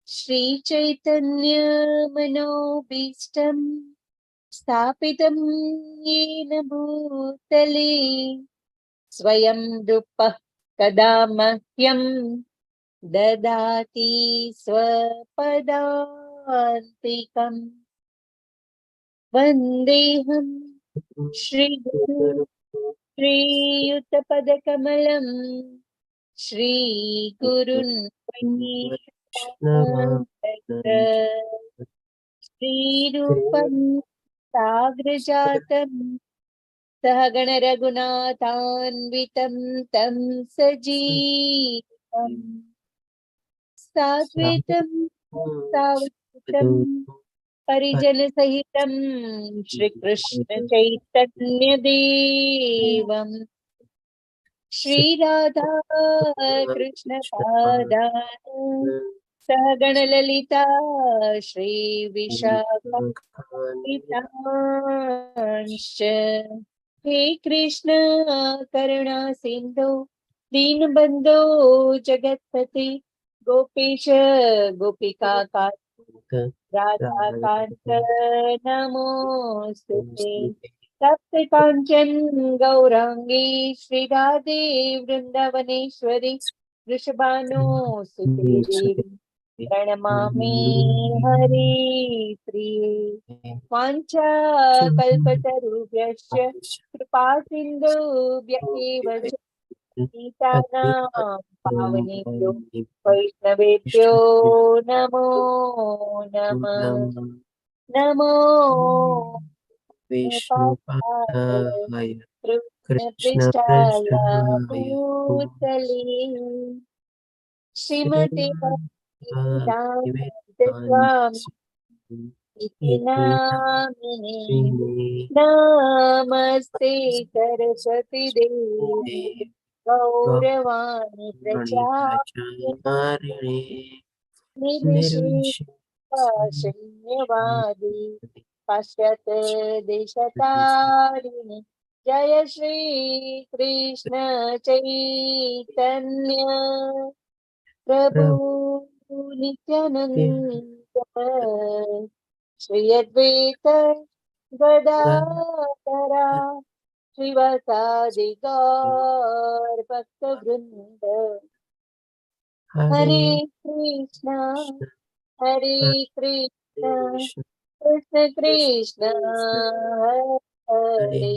श्रीचैतन्यमनोभीष्टं स्थापितं येन भूतले स्वयं रूपः कदा मह्यं ददाति स्वपदान्तिकम्। वन्देऽहं श्रीगुरु श्रीयुतपदकमलं श्रीगुरुन् श्रीरूपं साग्रजातं सहगण रघुनाथान्वितं तं सजीवम् साद्वैतं सावधूतं परिजन सहितं श्रीकृष्ण चैतन्य देवं श्रीराधा कृष्ण पादान् सहगण ललिता श्री विशाखान्वितांश्च। हे कृष्ण करुणा सिन्धो दीनबन्धो जगत्पते गोपेश गोपिका राधाकान्त नमोऽस्तुते। तप्त काञ्चन गौराङ्गी श्रीराधे वृन्दावनेश्वरी वृषभानुसुते देवी प्रणमामि हरिप्रिये। वाञ्छाकल्पतरुभ्यश्च कृपा सिन्धुभ्य एव च पतितानां पावनेभ्यो वैष्णवेभ्यो नमो नमः। नमो विष्णुपादाय कृष्णपृष्ठाय भूतले श्रीमते भक्तिवेदान्त स्वामी इति नामिने। नमस्ते सरस्वती देवी गौरवाणी प्रचारिणे निर्विशेषशून्यवादी पाश्चात्य देशतारिणे। जय श्री कृष्ण चैतन्य प्रभु नित्यानंद श्री अद्वैत गदाधरा श्रीवासादि गौर भक्त वृंद। हरे कृष्णा कृष्ण कृष्ण हरे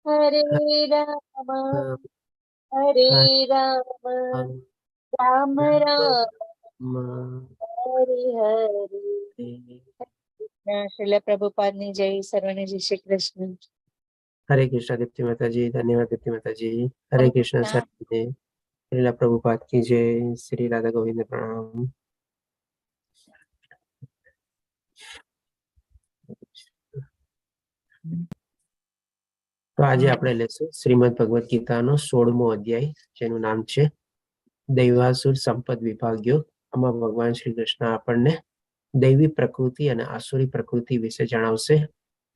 हरे राम राम राम हरे हरे। श्रील प्रभुपाद ने जय। सर्वने जय श्री कृष्ण। हरे कृष्णा दीप्ति माता जी। धन्यवाद दीप्ति माता जी। हरे कृष्णा सर्वने। श्रील प्रभुपाद की जय। श्री राधा गोविंद प्रणाम। તો આજે આપણે લેશું શ્રીમદ ભગવદ ગીતાનો 16મો અધ્યાય, જેનું નામ છે દૈવાસુર સંપદ વિભાગ્યો. આમાં ભગવાન શ્રી કૃષ્ણ આપણને દૈવી પ્રકૃતિ અને આસુરી પ્રકૃતિ વિશે જણાવશે,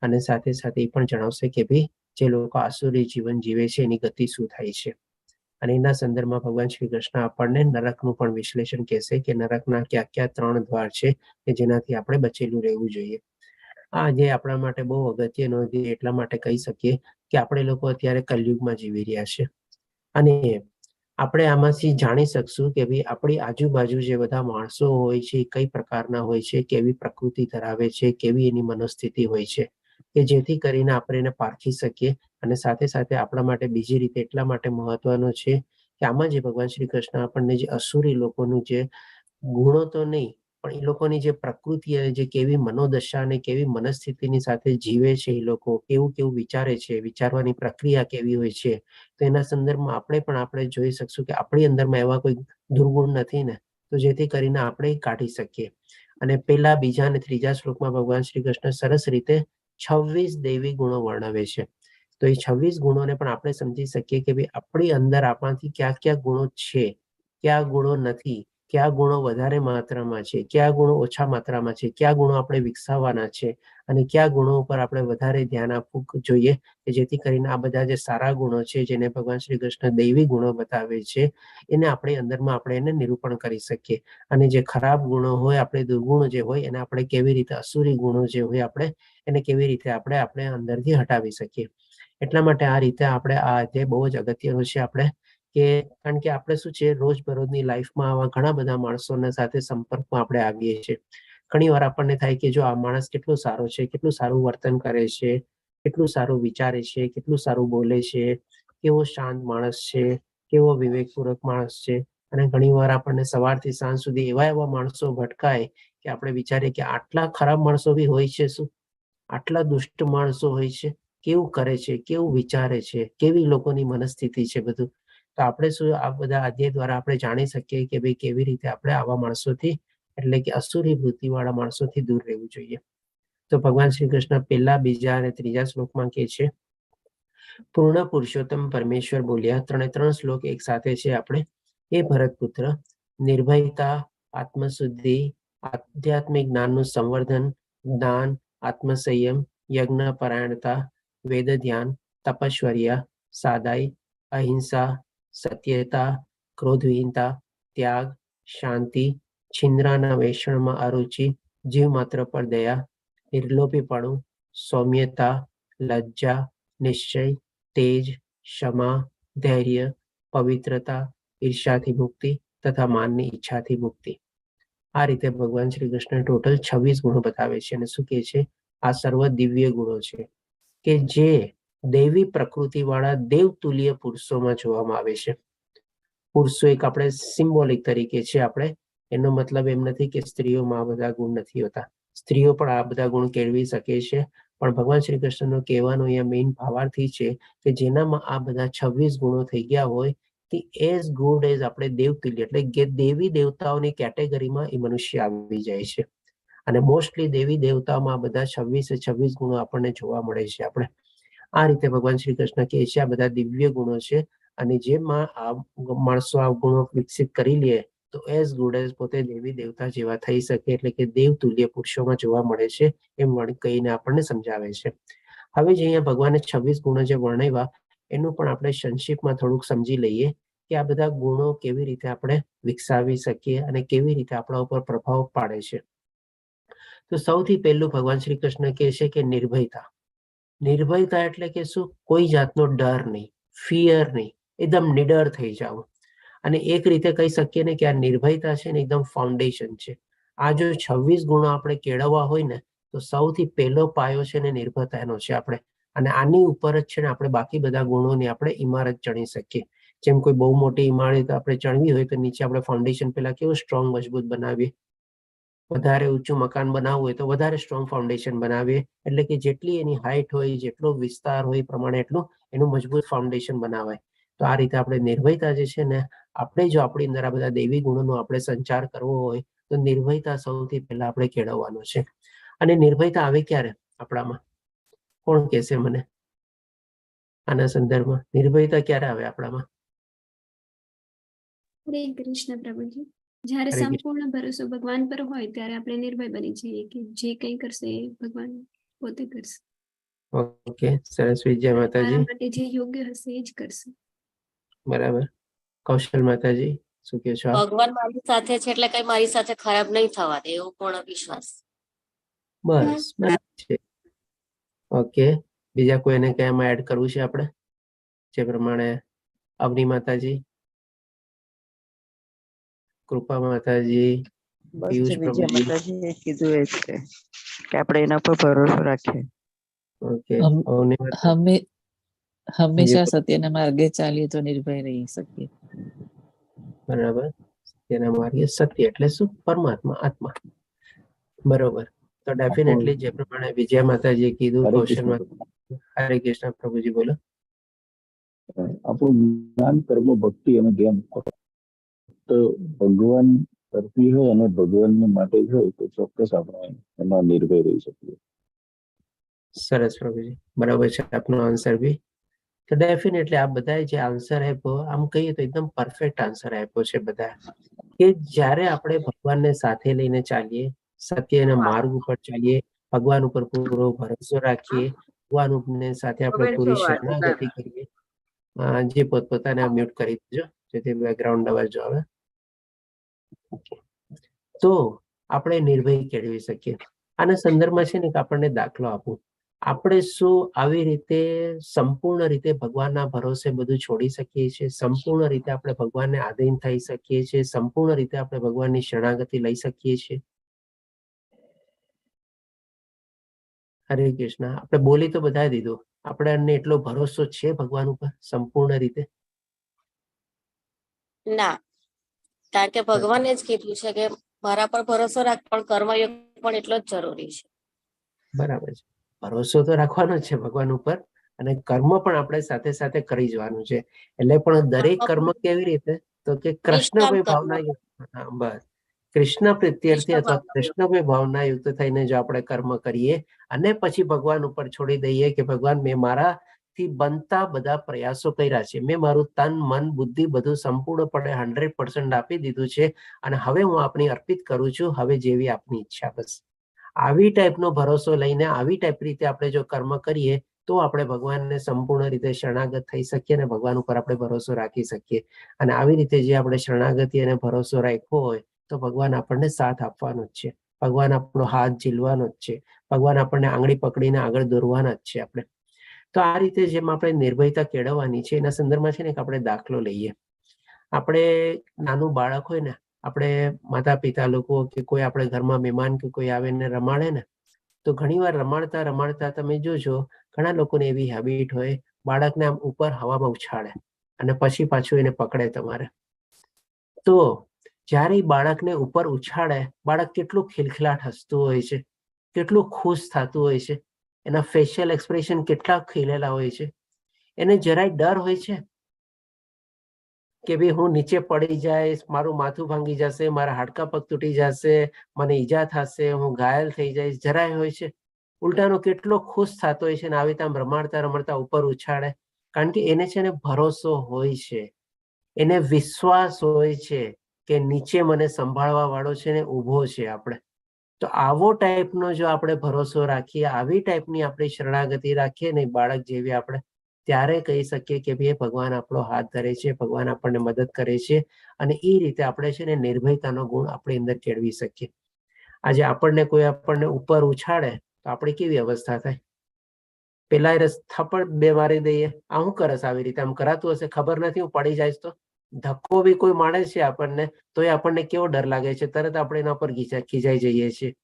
અને સાથે સાથે એ પણ જણાવશે કે ભાઈ જે લોકો આસુરી જીવન જીવે છે એની ગતિ શું થાય છે. અને એના સંદર્ભમાં ભગવાન શ્રી કૃષ્ણ આપણને નરકનું પણ વિશ્લેષણ કહેશે કે નરકના કયા કયા 3 દ્વાર છે કે જેનાથી આપણે બચેલું રહેવું જોઈએ. આ જે આપણા માટે બહુ અગત્યનો એટલા માટે કહી શકીએ કે આપણે લોકો અત્યારે કલયુગમાં જીવી રહ્યા છે, અને આપણે આમાંથી જાણી શકશું કે ભાઈ આપણી આજુબાજુ જે બધા માણસો હોય છે કઈ પ્રકારના હોય છે, કેવી પ્રકૃતિ ધરાવે છે, કેવી એની મનોસ્થિતિ હોય છે, કે જેથી કરીને આપણે એને પારખી શકીએ. અને સાથે સાથે આપણા માટે બીજી રીતે એટલા માટે મહત્વનું છે કે આમાં જે ભગવાન શ્રી કૃષ્ણ આપણને જે અસુરી લોકોનું જે ગુણો તો નહીં પણ એ લોકોની જે પ્રકૃતિ અને જે કેવી મનોદશા અને કેવી મનસ્થિતિની સાથે જીવે છે, એ લોકો કેવું કેવું વિચારે છે, વિચારવાની પ્રક્રિયા કેવી હોય છે, તો એના સંદર્ભમાં આપણે જોઈ શકશું કે આપણી અંદરમાં એવા કોઈ દુર્ગુણ નથી ને, તો જેથી કરીને આપણે કાઢી શકીએ. અને પેલા, બીજા અને ત્રીજા શ્લોકમાં ભગવાન શ્રી કૃષ્ણ સરસ રીતે 26 દૈવી ગુણો વર્ણવે છે. તો એ 26 ગુણોને પણ આપણે સમજી શકીએ કે ભાઈ આપણી અંદર આપણાથી ક્યાં ક્યાં ગુણો છે, ક્યાં ગુણો નથી, કયા ગુણો વધારે માત્રામાં છે, કયા ગુણો ઓછા માત્રામાં છે, કયા ગુણો આપણે વિકસાવવાના છે અને કયા ગુણો ઉપર આપણે વધારે ધ્યાન આપવું જોઈએ કે જેથી કરીને આ બધા જે સારા ગુણો છે જેને ભગવાન શ્રી કૃષ્ણ દૈવી ગુણો બતાવે છે એને આપણે અંદરમાં આપણે એને નિરૂપણ કરી શકીએ. અને જે ખરાબ ગુણો હોય, આપણે દુર્ગુણો જે હોય એને આપણે કેવી રીતે, અસુરી ગુણો જે હોય આપણે એને કેવી રીતે આપણે અંદરથી હટાવી શકીએ. એટલા માટે આ રીતે આપણે આ અધ્યાય બહુ જ અગત્યનો છે આપણે કે કારણ કે આપણે શું છે રોજબરોજની લાઈફમાં આવા ઘણા બધા માણસોના સાથે સંપર્કમાં આપણે આવીએ છીએ. ઘણી વાર આપણને થાય કે જો આ માણસ કેટલો સારો છે, કેટલું સારું વર્તન કરે છે, કેટલું સારું વિચારે છે, કેટલું સારું બોલે છે, કેવો શાંત માણસ છે, કેવો વિવેકપૂર્વક માણસ છે. અને ઘણી વાર આપણને સવારથી સાંજ સુધી એવા માણસો ભટકાય કે આપણે વિચારીએ કે આટલા ખરાબ માણસો બી હોય છે શું, આટલા દુષ્ટ માણસો હોય છે, કેવું કરે છે, કેવું વિચારે છે, કેવી લોકોની મનસ્થિતિ છે બધું. તો આપણે શું આ બધા અધ્યાય દ્વારા આપણે જાણી શકીએ કે ભાઈ કેવી રીતે આપણે આવા માણસોથી એટલે કે અસુરી વૃત્તિવાળા માણસોથી દૂર રહેવું જોઈએ. તો ભગવાન શ્રી કૃષ્ણ પહેલા, બીજા અને ત્રીજા શ્લોકમાં કહે છે, પૂર્ણ પુરુષોત્તમ પરમેશ્વર બોલ્યા, 3 શ્લોક એક સાથે છે આપણે. એ ભરતપુત્ર, નિર્ભયતા, આત્મશુદ્ધિ, આધ્યાત્મિક જ્ઞાનનું સંવર્ધન, જ્ઞાન, આત્મસંયમ, યજ્ઞ પરાયણતા, વેદ ધ્યાન, તપશ્ચર્યા, સાદાઈ, અહિંસા, સત્યતા, ક્રોધવિહીનતા, ત્યાગ, શાંતિ, છિન્દ્રાના વેષણમાં અરુચિ, જીવ માત્ર પર દયા, નિર્લોભીપણું, સૌમ્યતા, લજ્જા, નિશ્ચય, તેજ, ક્ષમા, ધૈર્ય, પવિત્રતા, ઈર્ષાથી મુક્તિ તથા માનની ઈચ્છાથી મુક્તિ. આ રીતે ભગવાન શ્રી કૃષ્ણ ટોટલ 26 ગુણો બતાવે છે અને શું કહે છે, આ સર્વ દિવ્ય ગુણો છે કે જે દૈવી પ્રકૃતિ વાળા દેવતુલ્ય પુરુષોમાં જોવામાં આવે છે. પુરુષો એક આપણે સિમ્બોલિક તરીકે છે આપણે, એનો મતલબ એમ નથી કે સ્ત્રીઓમાં આ બધા ગુણ નથી હોતા. સ્ત્રીઓ પણ આ બધા ગુણ કેળવી શકે છે, પણ ભગવાન શ્રી કૃષ્ણનો કહેવાનો અહીંયા મેઇન ભાવાર્થ છે કે જેનામાં આ બધા 26 ગુણો થઈ ગયા હોય તે એઝ ગુડ એઝ આપણે દેવતુલ્ય એટલે કે દેવી દેવતાઓની કેટેગરીમાં એ મનુષ્ય આવી જાય છે. અને મોસ્ટલી દેવી દેવતાઓમાં આ બધા 26 ગુણો આપણને જોવા મળે છે. આપણે આ રીતે ભગવાન શ્રી કૃષ્ણ કહે છે આ બધા દિવ્ય ગુણો છે અને જેમાં આ માણસો આ ગુણો વિકસિત કરી લે તો એઝ ગુડ એઝ પોતે દેવી દેવતા જેવા થઈ શકે, એટલે કે દેવતુલ્ય પુરુષોમાં જોવા મળે છે એમ કહીને આપણને સમજાવે છે. હવે જે અહીંયા ભગવાને 26 ગુણો જે વર્ણવ્યા એનું પણ આપણે સંક્ષિપ્તમાં થોડુંક સમજી લઈએ કે આ બધા ગુણો કેવી રીતે આપણે વિકસાવી શકીએ અને કેવી રીતે આપણા ઉપર પ્રભાવ પાડે છે. તો સૌથી પહેલું ભગવાન શ્રી કૃષ્ણ કહે છે કે નિર્ભયતા. નિર્ભયતા એટલે કે શું, કોઈ જાતનો ડર નહીં, ફિયર નહીં, એકદમ નિડર થઈ જાવ. અને એક રીતે કહી શકીએ ને કે આ નિર્ભયતા છે ને એકદમ ફાઉન્ડેશન છે. આ જો 26 ગુણો આપણે કેળવવા હોય ને તો સૌથી પહેલો પાયો છે ને નિર્ભયતાનો છે આપણે. અને આની ઉપર જ છે ને આપણે બાકી બધા ગુણોની આપણે ઇમારત ચણી શકીએ. જેમ કોઈ બહુ મોટી ઇમારત આપણે ચણવી હોય તો નીચે આપણે ફાઉન્ડેશન પેલા કેવું સ્ટ્રોંગ મજબૂત બનાવીએ. વધારે ઊંચું મકાન બનાવવું હોય તો વધારે સ્ટ્રોંગ ફાઉન્ડેશન બનાવીએ, એટલે કે જેટલી એની હાઈટ હોય, જેટલો વિસ્તાર હોય એ પ્રમાણે એટલું એનું મજબૂત ફાઉન્ડેશન બનાવાય. તો આ રીતે આપણે નિર્ભયતા જે છે ને આપણે જો આપણી અંદર આ બધા દૈવી ગુણોનો આપણે સંચાર કરવો હોય તો નિર્ભયતા સૌથી પહેલા આપણે કેળવવાનો છે. અને નિર્ભયતા આવે ક્યારે આપણામાં, કોણ કહેશે મને આના સંદર્ભમાં? નિર્ભયતા ક્યારે આવે આપણામાં? હરે કૃષ્ણ પ્રભુજી, જ્યારે હરે કૃષ્ણ. સંપૂર્ણ ભરોસો ભગવાન પર હોય ત્યારે આપણે નિર્ભય બની જઈએ કે જે કંઈ કરશે એ ભગવાન પોતે કરશે. ઓકે, સરસ. વિજય માતાજી. મારા માટે જે યોગ્ય હશે એ જ કરશે. બરાબર. કૌશલ માતાજી શું કહો છો? ભગવાન મારી સાથે છે એટલે કઈ મારી સાથે ખરાબ નહીં થવા દે એવો પૂર્ણ વિશ્વાસ. બસ બરાબર છે. ઓકે, બીજા કોઈને કઈ આમાં એડ કરવું છે આપણે? જે પ્રમાણે અવની માતાજી, કૃપા માતાજી, બસ પિયુષ વિજય પ્રભુજી. માતાજીએ કીધું એ જ છે કે આપણે એના પર ભરોસો રાખીએ. ઓકે, હમ- અવની માતાજી. હંમેશા સત્યના માર્ગે ચાલીએ તો નિર્ભય રહી શકીએ. બરાબર. તેના માર્ગે સત્ય એટલે શું? પરમાત્મા, આત્મા. બરોબર. તો ડેફિનેટલી જે પ્રમાણે વિજય માતાજીએ કીધું, હરે કૌશલ કૃષ્ણ. માતા. હરે કૃષ્ણ પ્રભુજી, બોલો. આપણું જ્ઞાન, કર્મ, ભક્તિ અને ધ્યાન તો ભગવાન તરફી હોય અને ભગવાનને માટે જ હોય તો ચોક્કસ આપણે એમાં નિર્ભય રહી શકીએ. સરસ પ્રભુજી, બરાબર છે આપનો આન્સર બી. તો ડેફિનેટલી આ બધા જે આન્સર આપ્યો, આમ કહીએ તો એકદમ પરફેક્ટ આન્સર આપ્યો છે બધા, કે જ્યારે આપણે ભગવાનને સાથે લઈને ચાલીએ, સત્યના માર્ગ ઉપર ચાલીએ, ભગવાન ઉપર પૂરો ભરોસો રાખીએ, ભગવાન સાથે આપણે પૂરી શરણાગતિ કરીએ. જે પોતપોતાને મ્યુટ કરી દેજો જેથી બેકગ્રાઉન્ડ અવાજ આવે. તો આપણે નિર્ભય કેળવી શકીએ. આના સંદર્ભમાં છે ને કે આપણને દાખલો આપું, આપણે શું આવી રીતે સંપૂર્ણ રીતે ભગવાનના ભરોસે બધું છોડી શકીએ છીએ? સંપૂર્ણ રીતે આપણે ભગવાનને આધીન થઈ શકીએ છીએ? સંપૂર્ણ રીતે આપણે ભગવાનની શરણાગતિ લઈ શકીએ છીએ? હરે કૃષ્ણ. આપણે બોલી તો બધા દીધું, આપણને એટલો ભરોસો છે ભગવાન ઉપર સંપૂર્ણ રીતે? ના, કારણ કે ભગવાને જ કીધું છે કે મારા પર ભરોસો રાખ, પણ કર્મયોગ પણ એટલો જ જરૂરી છે. બરાબર છે, ભરોસો તો રાખવાનો જ છે ભગવાન ઉપર, અને કર્મ પણ આપણે સાથે સાથે કરી જવાનું છે. એટલે પણ દરેક કર્મ કેવી રીતે? તો કે કૃષ્ણભાઈ ભાવના યુક્ત, બસ કૃષ્ણ પ્રત્યર્થી અથવા કૃષ્ણભાઈ ભાવના યુક્ત થઈને જો આપણે કર્મ કરીએ અને પછી ભગવાન ઉપર છોડી દઈએ કે ભગવાન મેં મારાથી બનતા બધા પ્રયાસો કર્યા છે, મેં મારું તન મન બુદ્ધિ બધું સંપૂર્ણપણે 100% આપી દીધું છે, અને હવે હું આપની અર્પિત કરું છું, હવે જેવી આપની ઈચ્છા. બસ આવી ટાઈપનો ભરોસો લઈને આવી ટાઈપ રીતે આપણે જો કર્મ કરીએ તો આપણે ભગવાનને સંપૂર્ણ રીતે શરણાગત થઈ શકીએ અને ભગવાન ઉપર આપણે ભરોસો રાખી શકીએ. અને આવી રીતે જે આપણે શરણાગતિ અને ભરોસો રાખ્યો હોય તો ભગવાન આપણને સાથ આપવાનો જ છે, ભગવાન આપણો હાથ ઝીલવાનો જ છે, ભગવાન આપણને આંગળી પકડીને આગળ દોરવાના જ છે આપણે. તો આ રીતે જેમ આપણે નિર્ભયતા કેળવવાની છે એના સંદર્ભમાં છે ને કે આપણે દાખલો લઈએ. આપણે નાનું બાળક હોય ને, આપણે માતા પિતા લોકો કે કોઈ આપણે ઘરમાં મહેમાન કે કોઈ આવે ને રમાડે ને, તો ઘણી વાર રમાડતા રમાડતા તમે જોજો ઘણા લોકોને એવી હેબિટ હોય, બાળકને આમ ઉપર હવામાં ઉછાળે અને પછી પાછું એને પકડે તમારે. તો જ્યારે બાળકને ઉપર ઉછાળે, બાળક કેટલું ખિલખિલાટ હસતું હોય છે, કેટલું ખુશ થતું હોય છે, એના ફેશિયલ એક્સપ્રેશન કેટલા ખીલેલા હોય છે. એને જરાય ડર હોય છે કે ભાઈ હું નીચે પડી જઈશ, મારું માથું ભાંગી જશે, મારા હાડકા પગ તૂટી જશે, મને ઈજા થશે, હું ઘાયલ થઈ જઈશ? જરાય હોય છે? ઉલટાનો કેટલો ખુશ થતો હોય છે ને આવી રીતે આમ રમાડતા રમાડતા ઉપર ઉછાળે, કારણ કે એને છે ને ભરોસો હોય છે, એને વિશ્વાસ હોય છે કે નીચે મને સંભાળવા વાળો છે ને ઊભો છે આપણે. તો આવો ટાઈપનો જો આપણે ભરોસો રાખીએ, આવી ટાઈપની આપણી શરણાગતિ રાખીએ ને બાળક જેવી આપણે, ત્યારે કહી શકીએ કે ભાઈ ભગવાન આપણો હાથ ધરે છે, ભગવાન આપણને મદદ કરે છે, અને એ રીતે આપણે છે ને નિર્ભયતાનો ગુણ આપણી અંદર કેળવી શકીએ. આજે આપણને કોઈ આપણને ઉપર ઉછાળે તો આપણી કેવી અવસ્થા થાય? પેલા થપ્પડ બે મારી દઈએ, આ શું કરસ? આવી રીતે આમ કરાતું હશે, ખબર નથી હું પડી જઈશ તો? ધક્કો બી કોઈ માણે છે આપણને તો એ આપણને કેવો ડર લાગે છે, તરત આપણે એના પર ખીજાઈ જઈએ છીએ.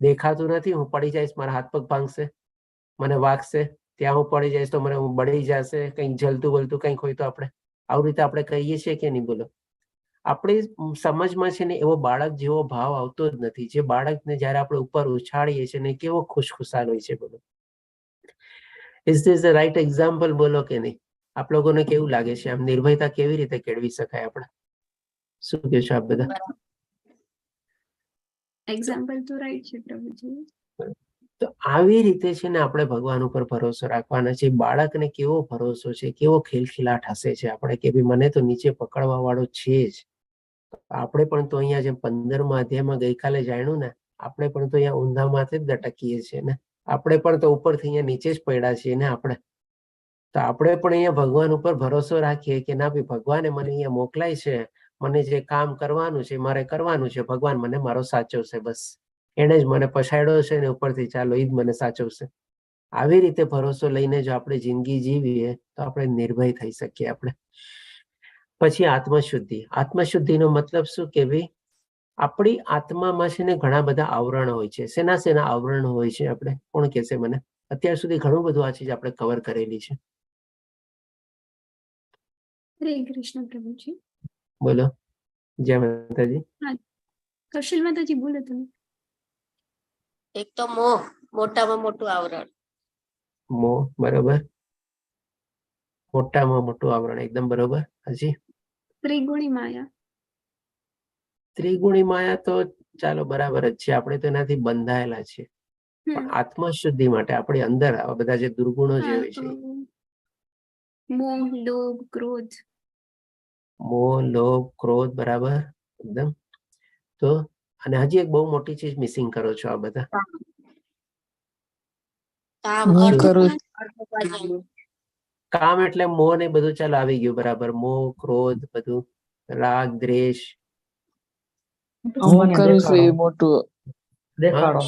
દેખાતું નથી, હું પડી જઈશ, મારા હાથ પગ ભાંગશે, મને વાગશે, ત્યાં હું પડી જઈશ તો મને હું બળી જશે, કંઈક જલતું વલતું કંઈક હોય તો આપણે આવી રીતે આપણે કહીએ છીએ કે નહીં? બોલો. આપણી સમજમાં છે ને એવો બાળક જેવો ભાવ આવતો જ નથી, જે બાળકને જયારે આપણે ઉપર ઉછાળીએ છીએ ને કેવો ખુશખુશાલ હોય છે. બોલો, is this the right example? બોલો કે નહીં? આપ લોકોને કેવું લાગે છે? આમ નિર્ભયતા કેવી રીતે કેળવી શકાય આપણે? શું કહો છો આપ બધા? એક્ઝામ્પલ તો રાઈટ છે પ્રભુજી. તો આવી રીતે છે ને આપણે ભગવાન ઉપર ભરોસો રાખવાના છે. બાળકને કેવો ભરોસો છે, કેવો ખિલખિલાટ હશે છે આપણે કે ભાઈ મને તો નીચે પકડવા વાળો છે જ. આપણે પણ તો અહીંયા જેમ 15મા અધ્યાયમાં ગઈકાલે જાણ્યું ને, આપણે પણ તો અહીંયા ઊંધામાંથી જ દટકીએ છીએ ને, આપણે પણ તો ઉપરથી અહીંયા નીચે જ પડ્યા છીએ ને આપણે. તો આપણે પણ અહીંયા ભગવાન ઉપર ભરોસો રાખીએ કે ના ભાઈ ભગવાને મને અહીંયા મોકલાય છે, મને જે કામ કરવાનું છે મારે કરવાનું છે, ભગવાન મને મારો સાચવશે, બસ એને જ મને પછાડ્યો છે ને ઉપરથી, ચાલો એ જ મને સાચવશે. આવી રીતે ભરોસો લઈને જો આપણે જિંદગી જીવીએ તો આપણે નિર્ભય થઈ શકીએ આપણે. પછી આત્મશુદ્ધિ. આત્મશુદ્ધિનો મતલબ શું કે ભાઈ આપણી આત્મામાં છે ને ઘણા બધા આવરણ હોય છે. શેના શેના આવરણ હોય છે? આપણે કોણ કહેશે મને? અત્યાર સુધી ઘણું બધું આ ચીજ આપણે કવર કરેલી છે. હરે કૃષ્ણ પ્રભુજી. બોલો. જય માતાજી. કૌશલ માતાજી બોલો તમે. એક તો મોહ, મોટામાં મોટું આવરણ. મોહ, બરોબર. મોટામાં મોટું આવરણ, એકદમ બરોબર. હજી ત્રિગુણી માયા. ત્રિગુણી માયા તો ચાલો બરાબર જ છે, આપણે તો એનાથી બંધાયેલા છે. પણ આત્મશુદ્ધિ માટે આપણી અંદર આવા બધા જે દુર્ગુણો જે હોય છે મોહ, લોભ, ક્રોધ. મોહ, લોભ, ક્રોધ, બરાબર એકદમ. તો અને હજી એક બહુ મોટી ચીજ મિસિંગ કરો છો આ બધા. કામ, હું અર્થ, કરું અર્થોપાર્જન. કામ એટલે મોહ ને બધું ચાલો આવી ગયું બરાબર. મોહ, ક્રોધ, બધું રાગ, દ્વેષ, હું કરું છું એ મોટું. દેખાડો.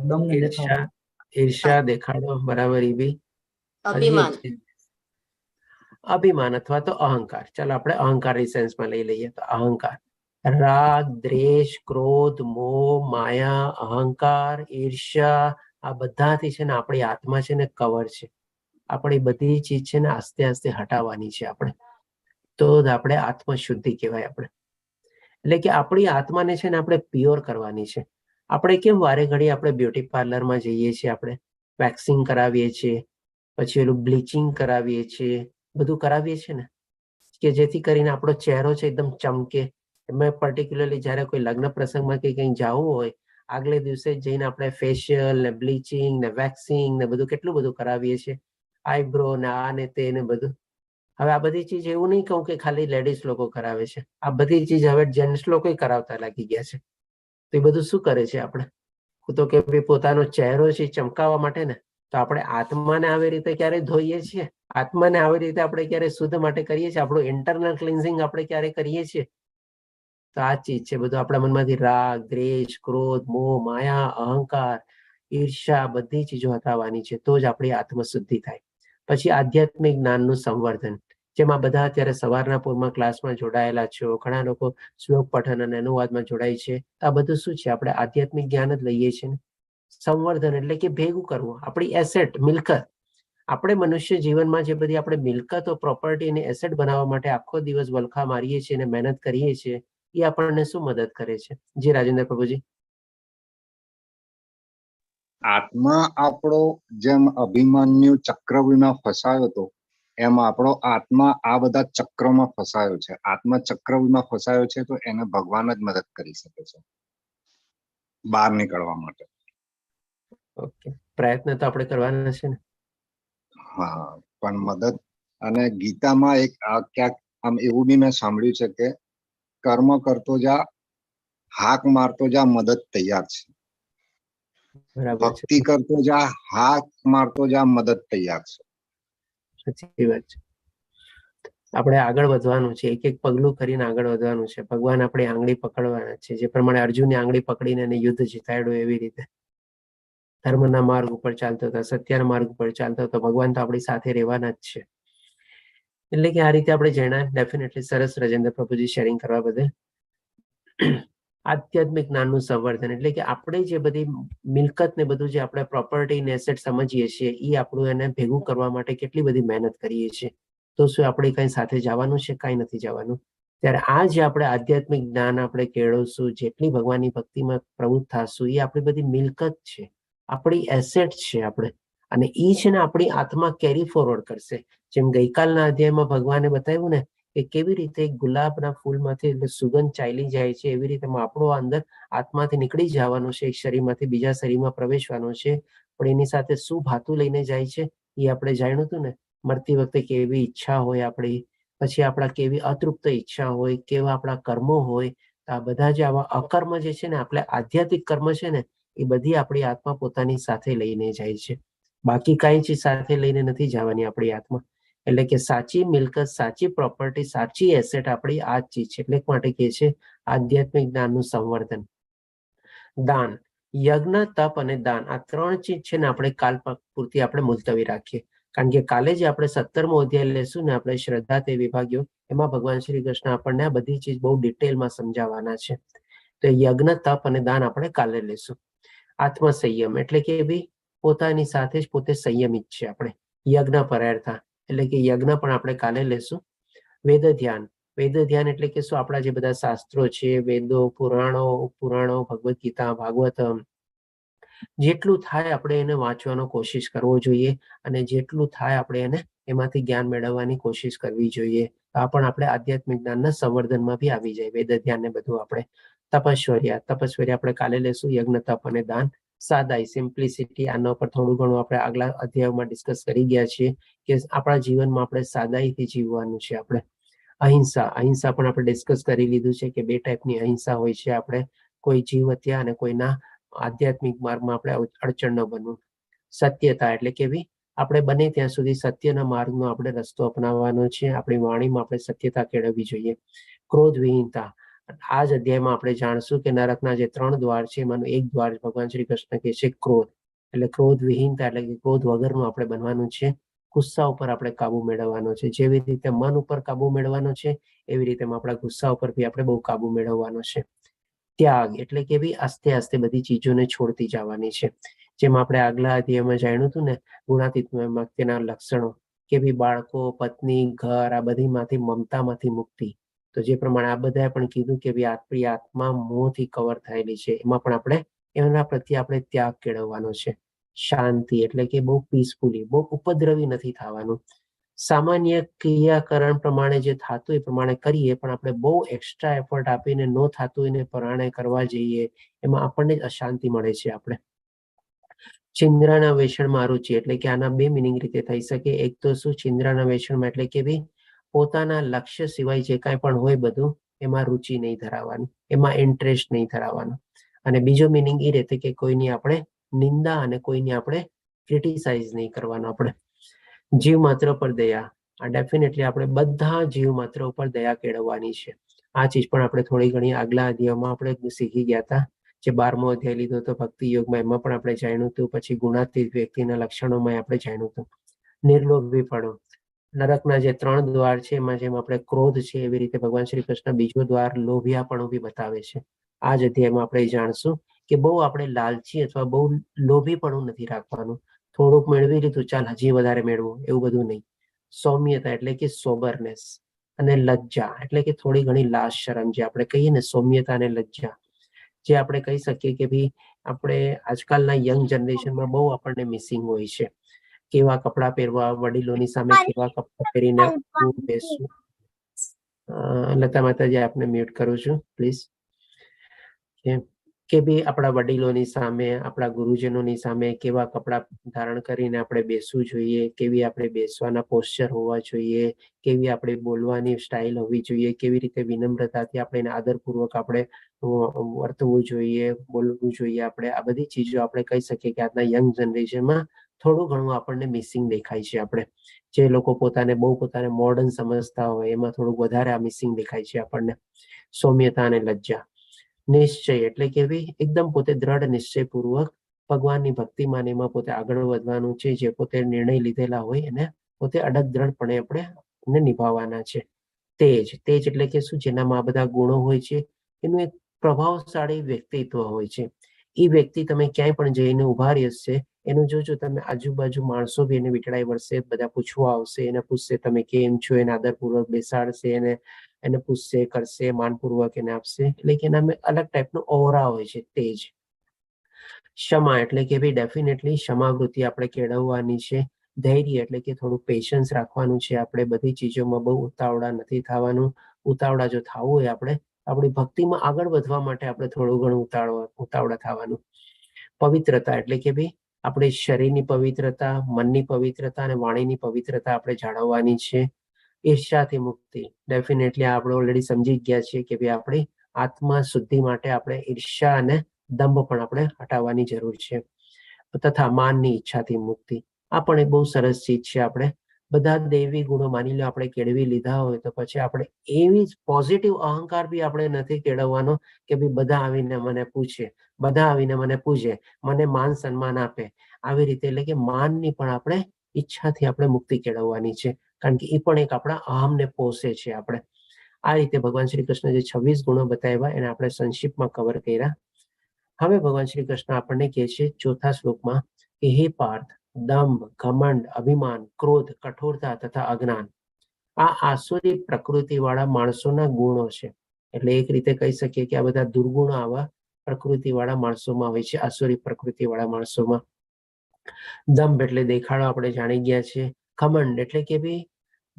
દમને ઈર્ષા, દેખાડો. ઈર્ષા, દેખાડો, બરાબર. એ બી હજી એક અભિમાન. ચીજ, અભિમાન અથવા તો અહંકાર. ચાલો આપણે અહંકારની સેન્સમાં લઈ લઈએ તો અહંકાર, રાગ, દ્વેષ, ક્રોધ, મોહ, માયા, અહંકાર, ઈર્ષ્યા, આ બધાથી છે ને આપણી આત્મા છે ને કવર છે. આપણી બધી ચીજ છે ને આસ્તે આસ્તે હટાવવાની છે આપણે. તો જ આપણે આત્મશુદ્ધિ કહેવાય આપણે. એટલે કે આપણી આત્માને છે ને આપણે પ્યોર કરવાની છે. આપણે કેમ વારે ઘડી આપણે બ્યુટી પાર્લરમાં જઈએ છીએ, આપણે વેક્સિંગ કરાવીએ છીએ, પછી એનું બ્લીચિંગ કરાવીએ છીએ, બધું કરાવીએ છીએ ને, કે જેથી કરીને આપણો ચહેરો છે એકદમ ચમકે. મેં પર્ટિક્યુલરલી જ્યારે કોઈ લગ્ન પ્રસંગમાં કે કંઈ જવું હોય, આગલે દિવસે જઈને આપણે ફેશિયલ ને બ્લીચિંગ ને વેક્સિંગ ને બધું કેટલું બધું કરાવીએ છીએ, આઈબ્રો ને આ ને તે ને બધું. હવે આ બધી ચીજ એવું નહીં કહું કે ખાલી લેડીઝ લોકો કરાવે છે, આ બધી ચીજ હવે જેન્ટ્સ લોકો કરાવતા લાગી ગયા છે. તો એ બધું શું કરે છે આપણે? તો કે ભાઈ પોતાનો ચહેરો છે ચમકાવવા માટે ને. તો આપણે આત્માને આવી રીતે ક્યારે ધોઈએ છીએ? આત્માને આવી રીતે આપણે ક્યારે શુદ્ધ માટે કરીએ છીએ? આપણું ઇન્ટરનલ ક્લિન્ઝિંગ આપણે ક્યારે કરીએ છીએ? તો આ ચીજ છે બધું આપણા મનમાંથી રાગ, દ્વેષ, ક્રોધ, મોહ, માયા, અહંકાર, ઈર્ષા, બધી ચીજો હટાવવાની છે. તો જ આપણી આત્મશુદ્ધિ થાય. પછી આધ્યાત્મિક જ્ઞાનનું સંવર્ધન, જેમાં બધા અત્યારે સવારના પૂરમાં ક્લાસમાં જોડાયેલા છો, ઘણા લોકો શ્લોક પઠન અને અનુવાદમાં જોડાય છે. આ બધું શું છે? આપણે આધ્યાત્મિક જ્ઞાન જ લઈએ છીએ. સંવર્ધન એટલે કે ભેગું કરવું, આપણી એસેટ, મિલકત. આપણે મનુષ્ય જીવનમાં જે બધી આપણે મિલકતો, પ્રોપર્ટી અને એસેટ બનાવવા માટે આખો દિવસ વલખા મારીએ છીએ અને મહેનત કરીએ છીએ, એ આપણને શું મદદ કરે છે? જી રાજેન્દ્ર પ્રભુજી. આત્મા આપણો જેમ અભિમાન્યુ ચક્રવ્યૂહમાં ફસાયો હતો, એમ આપણો આત્મા આ બધા ચક્રમાં ફસાયો છે. આત્મા ચક્રવ્યૂહમાં ફસાયો છે, તો એને ભગવાન જ મદદ કરી શકે છે બહાર નીકળવા માટે. ઓકે, પ્રયત્ન તો આપણે કરવાના છે ને. હા, પણ મદદ. અને ગીતામાં એક ક્યાંક આમ એવું બી મેં સાંભળ્યું છે કે કર્મ કરતો જા, હાક મારતો જા, મદદ તૈયાર છે. બરાબર છે, ભક્તિ કરતો જા, હાક મારતો જા, મદદ તૈયાર છે. સાચી વાત છે. આપણે આગળ વધવાનું છે, એક એક પગલું કરીને આગળ વધવાનું છે. ભગવાન આપણી આંગળી પકડવાના છે, જે પ્રમાણે અર્જુનની આંગળી પકડીને એને યુદ્ધ જીતાડ્યું, એવી રીતે ધર્મના માર્ગ ઉપર ચાલતો હતો, સત્યના માર્ગ ઉપર ચાલતો હતો, ભગવાન તો આપણી સાથે રહેવાના જ છે. એટલે કે આ રીતે આપણે જણા ડેફિનેટલી સરસ રાજેન્દ્ર પ્રભુજી શેરિંગ કરવા બદલ. આધ્યાત્મિક જ્ઞાનનું સંવર્ધન એટલે કે આપણે જે બધી મિલકત ને બધું જે આપણે પ્રોપર્ટી ને એસેટ સમજીએ છીએ, એ આપણું એને ભેગું કરવા માટે કેટલી બધી મહેનત કરીએ છીએ. તો શું આપણે કઈ સાથે જવાનું છે? કઈ નથી જવાનું. ત્યારે આ જે આપણે આધ્યાત્મિક જ્ઞાન આપણે કેળવશું, જેટલી ભગવાનની ભક્તિમાં પ્રવૃત્ત થશું, એ આપણી બધી મિલકત છે, આપણી એસેટ છે આપણે. અને એ છે ને આપણી આત્મા કેરી ફોરવર્ડ કરશે. જેમ ગઈકાલના અધ્યાયમાં ભગવાને બતાવ્યું ને કે કેવી રીતે ગુલાબના ફૂલમાંથી એટલે સુગંધ ચાલી જાય છે, એવી રીતે આપણો અંદર આત્માથી નીકળી જવાનું છે, એક શરીરમાંથી બીજા શરીરમાં પ્રવેશવાનું છે. પણ એની સાથે શું ભાતું લઈને જાય છે એ આપણે જાણ્યું હતું ને. મરતી વખતે કેવી ઈચ્છા હોય આપણી, પછી આપણા કેવી અતૃપ્ત ઈચ્છા હોય, કેવા આપણા કર્મો હોય. આ બધા જે આવા અકર્મ જે છે ને, આપણે આધ્યાત્મિક કર્મ છે ને, એ બધી આપણી આત્મા પોતાની સાથે લઈને જાય છે. બાકી કઈ ચીજ સાથે લઈને નથી જવાની આપણી આત્મા. એટલે કે સાચી મિલકત, સાચી પ્રોપર્ટી, સાચી એસેટ આપણી આ જ ચીજ છે. એટલે માટે કહે છે આધ્યાત્મિક જ્ઞાનનું સંવર્ધન. દાન, યજ્ઞ, તપ અને દાન, આ ત્રણ ચીજ છે ને આપણે કાલ પૂરતી આપણે મુલતવી રાખીએ. કારણ કે કાલે જે આપણે 17મો અધ્યાય લેશું ને, આપણે શ્રદ્ધા તે વિભાગ્યો, એમાં ભગવાન શ્રી કૃષ્ણ આપણને આ બધી ચીજ બહુ ડિટેલમાં સમજાવવાના છે. તો યજ્ઞ, તપ અને દાન આપણે કાલે લેશું. આત્મસંયમ એટલે કે ભાઈ પોતાની સાથે જ પોતે સંયમિત છે આપણે. યજ્ઞ પરાયર્થા એટલે કે યજ્ઞ પણ આપણે કાલે લેશું. વેદ ધ્યાન, વેદ ધ્યાન એટલે કે શું? આપણા જે બધા શાસ્ત્રો છે, વેદો, પુરાણો, ભગવદ્ ગીતા, ભાગવતમ, જેટલું થાય આપણે એને વાંચવાનો કોશિશ કરવો જોઈએ. અને જેટલું થાય આપણે એને એમાંથી જ્ઞાન મેળવવાની કોશિશ કરવી જોઈએ. આ પણ આપણે આધ્યાત્મિક જ્ઞાનના સંવર્ધનમાં બી આવી જાય, વેદ ધ્યાન ને બધું આપણે. તપશ્ચર્યા આપણે કાલે લેશું, યજ્ઞ, તપ અને દાન. સાદાઈ, સિમ્પ્લિસિટી, આના પર થોડું ઘણું આપણે આગલા અધ્યાયમાં ડિસ્કસ કરી ગયા છીએ કે આપણા જીવનમાં આપણે સાદાઈથી જીવવાનું છે. આપણે અહિંસા પણ આપણે ડિસ્કસ કરી લીધું છે કે 2 ટાઈપની અહિંસા હોય છે. આપણે કોઈ જીવ હત્યા અને કોઈના આધ્યાત્મિક માર્ગમાં આપણે અડચણ ન બનવું. સત્યતા એટલે કેવી, આપણે બને ત્યાં સુધી સત્યના માર્ગનો આપણે રસ્તો અપનાવવાનો છે. આપણી વાણીમાં આપણે સત્યતા કેળવવી જોઈએ. ક્રોધ વિહીનતા, આ જ અધ્યાયમાં આપણે જાણશું કે નરકના જે 3 દ્વાર છે એમાંનું એક દ્વાર ભગવાન શ્રી કૃષ્ણ કહે છે ક્રોધ. એટલે ક્રોધ વિહીનતા એટલે કે ક્રોધ વગરનું આપણે બનવાનું છે. ગુસ્સા ઉપર આપણે કાબુ મેળવવાનો છે. જેવી રીતે મન ઉપર કાબુ મેળવવાનો છે એવી રીતે આપણા ગુસ્સા ઉપર બી આપણે બહુ કાબુ મેળવવાનો છે. ત્યાગ એટલે કે બી આસ્તે આસ્તે બધી ચીજોને છોડતી જવાની છે. જેમ આપણે આગલા અધ્યાયમાં જાણ્યું હતું ને ગુણાતીત તેના લક્ષણો કે બી બાળકો, પત્ની, ઘર, આ બધીમાંથી મમતામાંથી મુક્તિ. તો જે પ્રમાણે આ બધાએ પણ કીધું કે ભાઈ આપણી આત્મા મોહથી કવર થયેલી છે. એમાં પણ આપણે એના પ્રત્યે આપણે ત્યાગ કેળવવાનો છે. શાંતિ એટલે કે બહુ પીસફુલી, બહુ ઉપદ્રવી નથી થવાનું. સામાન્ય ક્રિયાકરણ પ્રમાણે જે થતું એ પ્રમાણે કરીએ, પણ આપણે બહુ એક્સ્ટ્રા એફર્ટ આપીને ન થતું એને પ્રમાણે કરવા જઈએ એમાં આપણને જ અશાંતિ મળે છે. આપણે છિંદ્રાના વેષણમાં રુચિ એટલે કે આના 2 મિનિંગ રીતે થઈ શકે. એક તો શું, છિંદ્રાના વેષણમાં એટલે કે ભાઈ પોતાના લક્ષ્ય સિવાય જે કાંઈ પણ હોય બધું એમાં રુચિ નહીં ધરાવવાની, એમાં ઇન્ટરેસ્ટ નહીં ધરાવવાનો. અને બીજો મિનિંગ એ રીતે કે કોઈની આપણે નિંદા અને કોઈની આપણે ક્રિટિસાઇઝ નહીં કરવાનો. આપણે જીવ માત્ર પર દયા, આ ડેફિનેટલી આપણે બધા જીવ માત્ર ઉપર દયા કેળવવાની છે. આ ચીજ પણ આપણે થોડી ઘણી આગલા અધ્યાયમાં આપણે શીખી ગયા હતા. જે 12મો અધ્યાય લીધો હતો ભક્તિ યોગમાં, એમાં પણ આપણે જાણ્યું હતું. પછી ગુણાતીત વ્યક્તિના લક્ષણોમાં આપણે જાણ્યું હતું. નિર્લોભીપણું, નરકના જે 3 દ્વાર છે એમાં જેમ આપણે ક્રોધ છે એવી રીતે ભગવાન શ્રી કૃષ્ણ બીજો દ્વાર લોભિયાપણું બી બતાવે છે. આ જ અધ્યાયમાં આપણે જાણશું કે બહુ આપણે લાલચી અથવા બહુ લોભીપણું નથી રાખવાનું. થોડુંક મેળવી લીધું, ચાલ હજી વધારે મેળવું, એવું બધું નહીં. સૌમ્યતા એટલે કે સોબરનેસ. અને લજ્જા એટલે કે થોડી ઘણી લાજ શરમ, જે આપણે કહીએ ને સૌમ્યતા અને લજ્જા, જે આપણે કહી શકીએ કે ભાઈ આપણે આજકાલના યંગ જનરેશનમાં બહુ આપણને મિસિંગ હોય છે. કેવા કપડાં પહેરવા, વડીલોની સામે કેવા કપડાં પહેરીને બેસવું. લતા માતાજી, આપને મ્યુટ કરું છું પ્લીઝ. કે ભાઈ આપણા વડીલોની સામે, આપણા ગુરુજનોની સામે કેવા કપડાં ધારણ કરીને આપણે બેસવું જોઈએ, કેવી આપણે બેસવાના પોસ્ચર હોવા જોઈએ, કેવી આપણે બોલવાની સ્ટાઇલ હોવી જોઈએ, કેવી રીતે વિનમ્રતાથી આપણે એને આદરપૂર્વક આપણે વર્તવું જોઈએ, બોલવું જોઈએ. આપણે આ બધી ચીજો આપણે કહી શકીએ કે આજના યંગ જનરેશનમાં થોડું ઘણું આપણને મિસિંગ દેખાય છે. આપણે જે લોકો પોતાને મોડર્ન સમજતા હોય એમાં થોડુંક વધારે આ મિસિંગ દેખાય છે આપણને. સૌમ્યતા અને લજ્જા. નિશ્ચય એટલે કે ભાઈ એકદમ પોતે દ્રઢ નિશ્ચયપૂર્વક ભગવાનની ભક્તિમાં એમાં પોતે આગળ વધવાનું છે. જે પોતે નિર્ણય લીધેલા હોય એને પોતે અડગ દ્રઢપણે આપણે નિભાવવાના છે. તેજ એટલે કે શું, જેનામાં આ બધા ગુણો હોય છે, એનું એક પ્રભાવશાળી વ્યક્તિત્વ હોય છે. એ વ્યક્તિ તમે ક્યાંય પણ જઈને ઉભા રહેશે, એનું જોજો તમે, આજુબાજુ માણસો બી એને વીટળાઈ વળશે, બધા પૂછવા આવશે, એને પૂછશે તમે કેમ છો, એને આદરપૂર્વક બેસાડશે, એને પૂછશે, કરશે, માનપૂર્વક એને આપશે. એટલે કે એના અલગ ટાઈપનો ઓરા હોય છે. તેજ. ક્ષમા એટલે કે ભાઈ ડેફિનેટલી ક્ષમાવૃત્તિ આપણે કેળવવાની છે. ધૈર્ય એટલે કે થોડું પેશન્સ રાખવાનું છે. આપણે બધી ચીજોમાં બહુ ઉતાવળા નથી થવાનું. ઉતાવળા જો થવું હોય આપણે આપણી ભક્તિમાં આગળ વધવા માટે આપણે થોડું ઘણું ઉતાવળા થવાનું. પવિત્રતા એટલે કે ભાઈ આપણે શરીરની પવિત્રતા, મનની પવિત્રતા અને વાણીની પવિત્રતા આપણે જાળવવાની છે. ઈર્ષ્યાથી મુક્તિ, ડેફિનેટલી આપણે ઓલરેડી સમજી ગયા છીએ કે ભાઈ આપણી આત્મા શુદ્ધિ માટે આપણે ઈર્ષ્યા અને દંભ પણ આપણે હટાવવાની જરૂર છે. તથા માનની ઈચ્છાથી મુક્તિ, આ પણ એક બહુ સરસ ચીજ છે. આપણે બધા દૈવી ગુણો માની લો આપણે કેળવી લીધા હોય તો પછી આપણે એવી પોઝિટિવ અહંકાર બી આપણે નથી કેળવવાનો કે ભાઈ બધા આવીને મને પૂછે, બધા આવીને મને પૂજે, મને માન સન્માન આપે, આવી રીતે. એટલે કે માનની પણ આપણે ઈચ્છાથી આપણે મુક્તિ કેળવવાની છે, કારણ કે એ પણ એક આપણા અહમને પોષે છે. આપણે આ રીતે ભગવાન શ્રી કૃષ્ણ જે 26 ગુણો બતાવ્યા એને આપણે સંક્ષિપ્તમાં કવર કર્યા. હવે ભગવાન શ્રી કૃષ્ણ આપણને કહે છે 4થા શ્લોકમાં કે હે પાર્થ, દંભ, ઘમંડ, અભિમાન, ક્રોધ, કઠોરતા તથા અજ્ઞાન, આ આસુરી પ્રકૃતિ વાળા માણસોના ગુણો છે. એટલે એક રીતે કહી શકીએ કે આ બધા દુર્ગુણો આવા પ્રકૃતિ વાળા માણસોમાં હોય છે, આસુરી પ્રકૃતિ વાળા માણસોમાં. દંભ એટલે દેખાડો, આપણે જાણી ગયા છીએ. ઘમંડ એટલે કે ભાઈ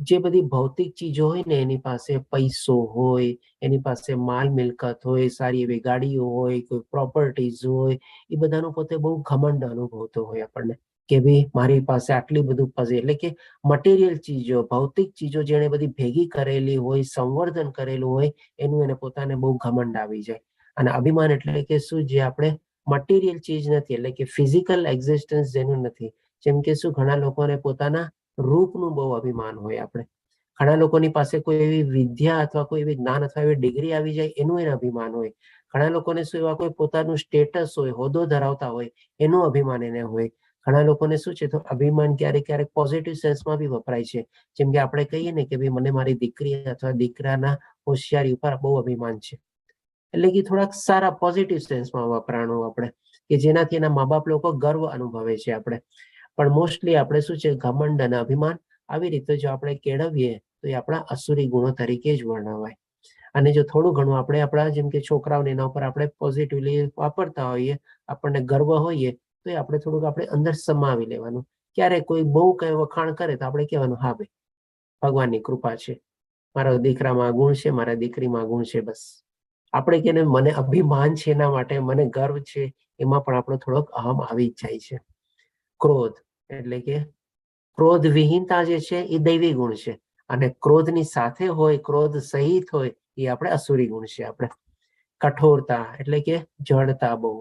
જે બધી ભૌતિક ચીજો હોય ને, એની પાસે પૈસો હોય, એની પાસે માલ મિલકત હોય, સારી એવી ગાડીઓ હોય, કોઈ પ્રોપર્ટીઝ હોય, એ બધાનો પોતે બહુ ઘમંડ અનુભવતો હોય આપણને કે ભાઈ મારી પાસે આટલી બધું એટલે કે મટીરિયલ ચીજો, ભૌતિક ચીજો જેણે બધી ભેગી કરેલી હોય, સંવર્ધન કરેલું હોય, એનું એને પોતાને બહુ ઘમંડ આવી જાય. અને અભિમાન એટલે કે શું? જે આપણે મટીરિયલ ચીજ નથી, એટલે કે ફિઝિકલ એક્ઝિસ્ટન્સ જેનું નથી. જેમ કે શું, ઘણા લોકોને પોતાના રૂપનું બહુ અભિમાન હોય. આપણે ઘણા લોકોની પાસે કોઈ એવી વિદ્યા અથવા કોઈ એવી જ્ઞાન અથવા એવી ડિગ્રી આવી જાય, એનું એને અભિમાન હોય. ઘણા લોકોને શું એવા કોઈ પોતાનું સ્ટેટસ હોય, હોદ્દો ધરાવતા હોય, એનું અભિમાન એને હોય. ઘણા લોકોને શું છે, તો અભિમાન ક્યારેક ક્યારેક પોઝિટિવ સેન્સમાં બી વપરાય છે. જેમ કે આપણે કહીએ ને કે ભાઈ મને મારી દીકરી અથવા દીકરાના હોશિયારી ઉપર બહુ અભિમાન છે, એટલે કે થોડાક સારા પોઝિટિવ સેન્સમાં વપરાણું આપણે, કે જેનાથી એના મા બાપ લોકો ગર્વ અનુભવે છે આપણે. પણ મોસ્ટલી આપણે શું છે, ઘમંડ અને અભિમાન આવી રીતે જો આપણે કેળવીએ તો એ આપણા અસુરી ગુણો તરીકે જ વર્ણવાય. અને જો થોડું ઘણું આપણે આપણા જેમ કે છોકરાઓને એના ઉપર આપણે પોઝિટિવલી વાપરતા હોઈએ, આપણને ગર્વ હોઈએ, તો એ આપણે થોડુંક આપણે અંદર સમાવી લેવાનું. ક્યારેક કોઈ બહુ કઈ વખાણ કરે તો આપણે કહેવાનું, હા ભાઈ ભગવાનની કૃપા છે, મારા દીકરામાં ગુણ છે, મારા દીકરીમાં ગુણ છે. બસ આપણે કે મને અભિમાન છે, એના માટે મને ગર્વ છે, એમાં પણ આપણો થોડોક અહમ આવી જ જાય છે. ક્રોધ એટલે કે ક્રોધ વિહીનતા જે છે એ દૈવી ગુણ છે, અને ક્રોધની સાથે હોય, ક્રોધ સહિત હોય, એ આપણે અસુરી ગુણ છે. આપણે કઠોરતા એટલે કે જડતા બહુ.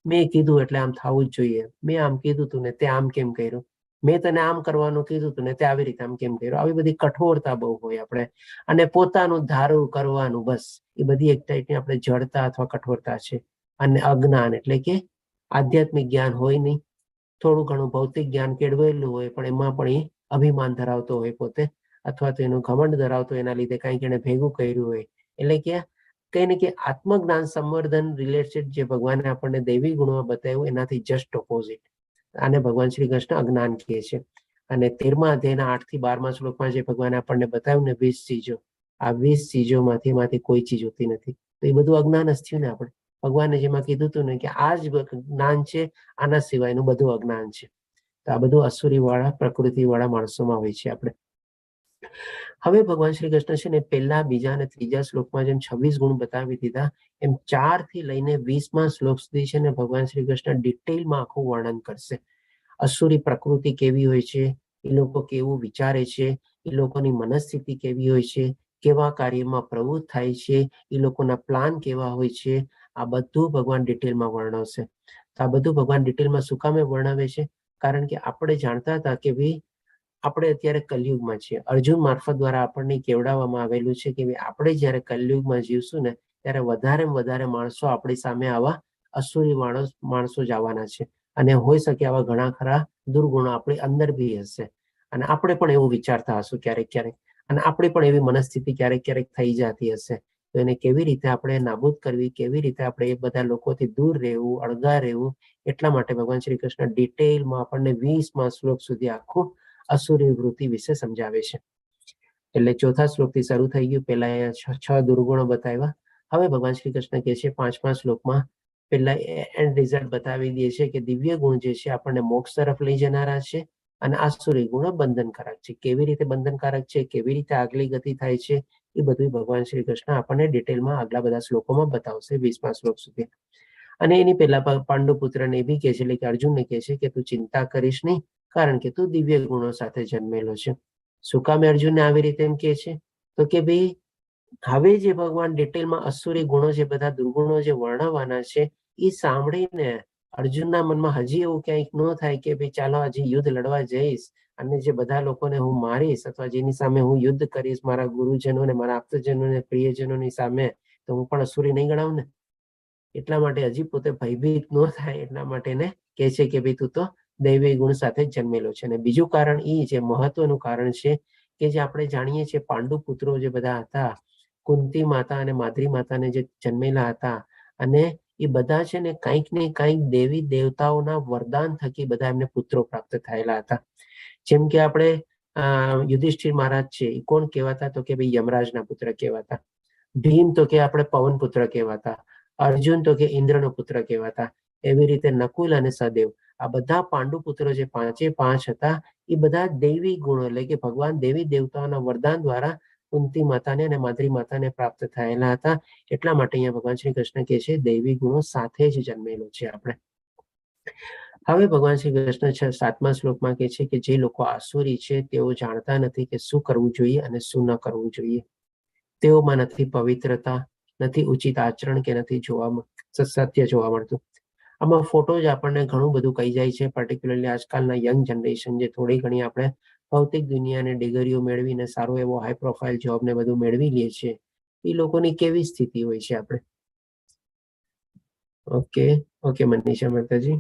મેં કીધું એટલે આમ થવું જ જોઈએ, મેં આમ કીધું તું ને તે આમ કેમ કર્યું, મેં તને આમ કરવાનું કીધું તું ને તે આવી રીતે આમ કેમ કર્યું. આવી બધી કઠોરતા બહુ હોય આપણે. અને પોતાનું ધારું કરવાનું, બસ એ બધી એક ટાઈપની આપણે જડતા અથવા કઠોરતા છે. અને અજ્ઞાન એટલે કે આધ્યાત્મિક જ્ઞાન હોય નહીં, થોડું ઘણું ભૌતિક જ્ઞાન કેળવેલું હોય, પણ એમાં પણ એ અભિમાન ધરાવતો હોય પોતે, અથવા તો એનું ઘમંડ ધરાવતો, એના લીધે કંઈક એને ભેગું કર્યું હોય. એટલે કે કઈ ને કે આત્મજ્ઞાન સંવર્ધન રિલેટેડ જે ભગવાને આપણને દૈવી ગુણમાં બતાવ્યું, એનાથી જસ્ટ ઓપોઝિટ. આને ભગવાન શ્રી કૃષ્ણ અજ્ઞાન કહે છે. અને 13મા અધ્યાયના 8 થી 12મા શ્લોકમાં જે ભગવાને આપણને બતાવ્યું ને 20 ચીજો, આ 20 ચીજોમાંથી કોઈ ચીજ હોતી નથી. તો એ બધું અજ્ઞાન જ થયું ને. આપણે ભગવાને જેમાં કીધું હતું ને કે આ જ જ્ઞાન છે, આના સિવાયનું બધું અજ્ઞાન છે. તો આ બધું અસુરી વાળા, પ્રકૃતિ વાળા માણસોમાં હોય છે. આપણે હવે ભગવાન શ્રી કૃષ્ણ છે ને પહેલા, બીજા અને ત્રીજા શ્લોકમાં જેમ 26 ગુણ બતાવી દીધા, એમ 4 થી લઈને 20મા શ્લોક સુધી છે ને ભગવાન શ્રી કૃષ્ણ ડિટેલમાં આખું વર્ણન કરશે. અસુરી પ્રકૃતિ કેવી હોય છે, એ લોકો કેવું વિચારે છે, એ લોકોની મનસ્થિતિ કેવી હોય છે, કેવા કાર્યમાં પ્રવૃત્ત થાય છે, એ લોકોના પ્લાન કેવા હોય છે, આ બધું ભગવાન ડિટેલમાં વર્ણવશે. તો આ બધું ભગવાન ડિટેલમાં શું કામે વર્ણવે છે? કારણ કે આપણે જાણતા હતા કે ભાઈ આપણે અત્યારે કલયુગમાં છીએ. અર્જુન મારફત દ્વારા આપણને કેવડાવવામાં આવેલું છે કે ભાઈ આપણે જયારે કલયુગમાં જીવશું ને, ત્યારે વધારે વધારે માણસો આપણી સામે આવા અસુરી માણસો જ આવવાના છે. અને હોઈ શકે આવા ઘણા ખરા દુર્ગુણો આપણી અંદર બી હશે, અને આપણે પણ એવું વિચારતા હશું ક્યારેક ક્યારેક, અને આપણી પણ એવી મનસ્થિતિ ક્યારેક ક્યારેક થઈ જતી હશે. તો એને કેવી રીતે આપણે નાબૂદ કરવી, કેવી રીતે આપણે એ બધા લોકોથી દૂર રહેવું, અળગા રહેવું, એટલા માટે ભગવાન શ્રી કૃષ્ણ ડિટેલમાં આપણને 20મા શ્લોક સુધી આખું અસુરી વૃત્તિ વિશે સમજાવે છે. એટલે ચોથા શ્લોકથી શરૂ થઈ ગયું. પહેલા અહીંયા 6 દુર્ગુણો બતાવ્યા. હવે ભગવાન શ્રી કૃષ્ણ કહે છે 5મા શ્લોકમાં પહેલા એન્ડ રિઝલ્ટ બતાવી દે છે કે દિવ્ય ગુણ જે છે આપણને મોક્ષ તરફ લઈ જનારા છે, અને આસુરી ગુણો બંધનકારક છે. કેવી રીતે બંધનકારક છે, કેવી રીતે આગલી ગતિ થાય છે, એ બધું ભગવાન શ્રી કૃષ્ણ આપણને ડિટેલમાં આગલા બધા શ્લોકોમાં બતાવશે 20મા શ્લોક સુધી. અને એની પહેલા પાંડુપુત્રને એ બી કહે છે, એટલે કે અર્જુનને કહે છે કે તું ચિંતા કરીશ નહીં, કારણ કે તું દિવ્ય ગુણો સાથે જન્મેલો છે. શું કામે અર્જુનને આવી રીતે એમ કહે છે? તો કે ભાઈ હવે જે ભગવાન ડિટેલમાં અસુરી ગુણો, જે બધા દુર્ગુણો જે વર્ણવવાના છે, એ સાંભળીને અર્જુનના મનમાં હજી એવું ક્યાંક ન થાય કે ભાઈ ચાલો હજી યુદ્ધ લડવા જઈશ, અને જે બધા લોકોને હું મારીશ અથવા જેની સામે હું યુદ્ધ કરીશ, મારા ગુરુજનો ને મારા આપ્તજનો ને પ્રિયજનોની સામે, તો હું પણ અસુરી નહીં ગણાવું ને. એટલા માટે હજી પોતે ભયભીત ન થાય, એટલા માટે એને કહે છે કે ભાઈ તું તો દૈવી ગુણ સાથે જન્મેલો છે. અને બીજું કારણ એ જે મહત્વનું કારણ છે કે જે આપણે જાણીએ છીએ, પાંડુ પુત્રો જે બધા હતા, કુંતી માતા અને માદ્રી માતાને જે જન્મેલા હતા, અને એ બધા છે ને કંઈક ને કંઈક દેવી દેવતાઓના વરદાન થકી બધા એમને પુત્રો પ્રાપ્ત થયેલા હતા. જેમ કે આપણે યુધિષ્ઠિર મહારાજ છે, એ કોણ કહેવાતા? તો કે ભાઈ યમરાજના પુત્ર કહેવાતા. ભીમ તો કે આપણે પવન પુત્ર કહેવાતા. અર્જુન તો કે ઇન્દ્રનો પુત્ર કહેવાતા. એવી રીતે નકુલ અને સહદેવ આ બધા પાંડુ પુત્રો જે 5 હતા એ બધા દૈવી ગુણો એટલે કે ભગવાન દેવી દેવતાઓના વરદાન દ્વારા કુંતી માતાને અને માદ્રી માતાને પ્રાપ્ત થયેલા હતા. એટલા માટે અહીંયા ભગવાન શ્રી કૃષ્ણ કહે છે દૈવી ગુણો સાથે જ જન્મેલો છે આપણે. હવે ભગવાન શ્રી કૃષ્ણ 7મા શ્લોકમાં કહે છે કે જે લોકો આસુરી છે તેઓ જાણતા નથી કે શું કરવું જોઈએ અને શું ન કરવું જોઈએ. તેઓમાં નથી પવિત્રતા, નથી ઉચિત આચરણ કે નથી સત્ય જોવા મળતું. આમાં ફોટો જ આપણને ઘણું બધું કહી જાય છે. પર્ટિક્યુલરલી આજકાલના યંગ જનરેશન જે થોડી ઘણી આપણે ભૌતિક દુનિયાને ડિગ્રીઓ મેળવીને સારો એવો હાઈ પ્રોફાઇલ જોબ ને બધું મેળવી લઈએ છીએ, એ લોકોની કેવી સ્થિતિ હોય છે આપણે. ઓકે મનીષા માતાજી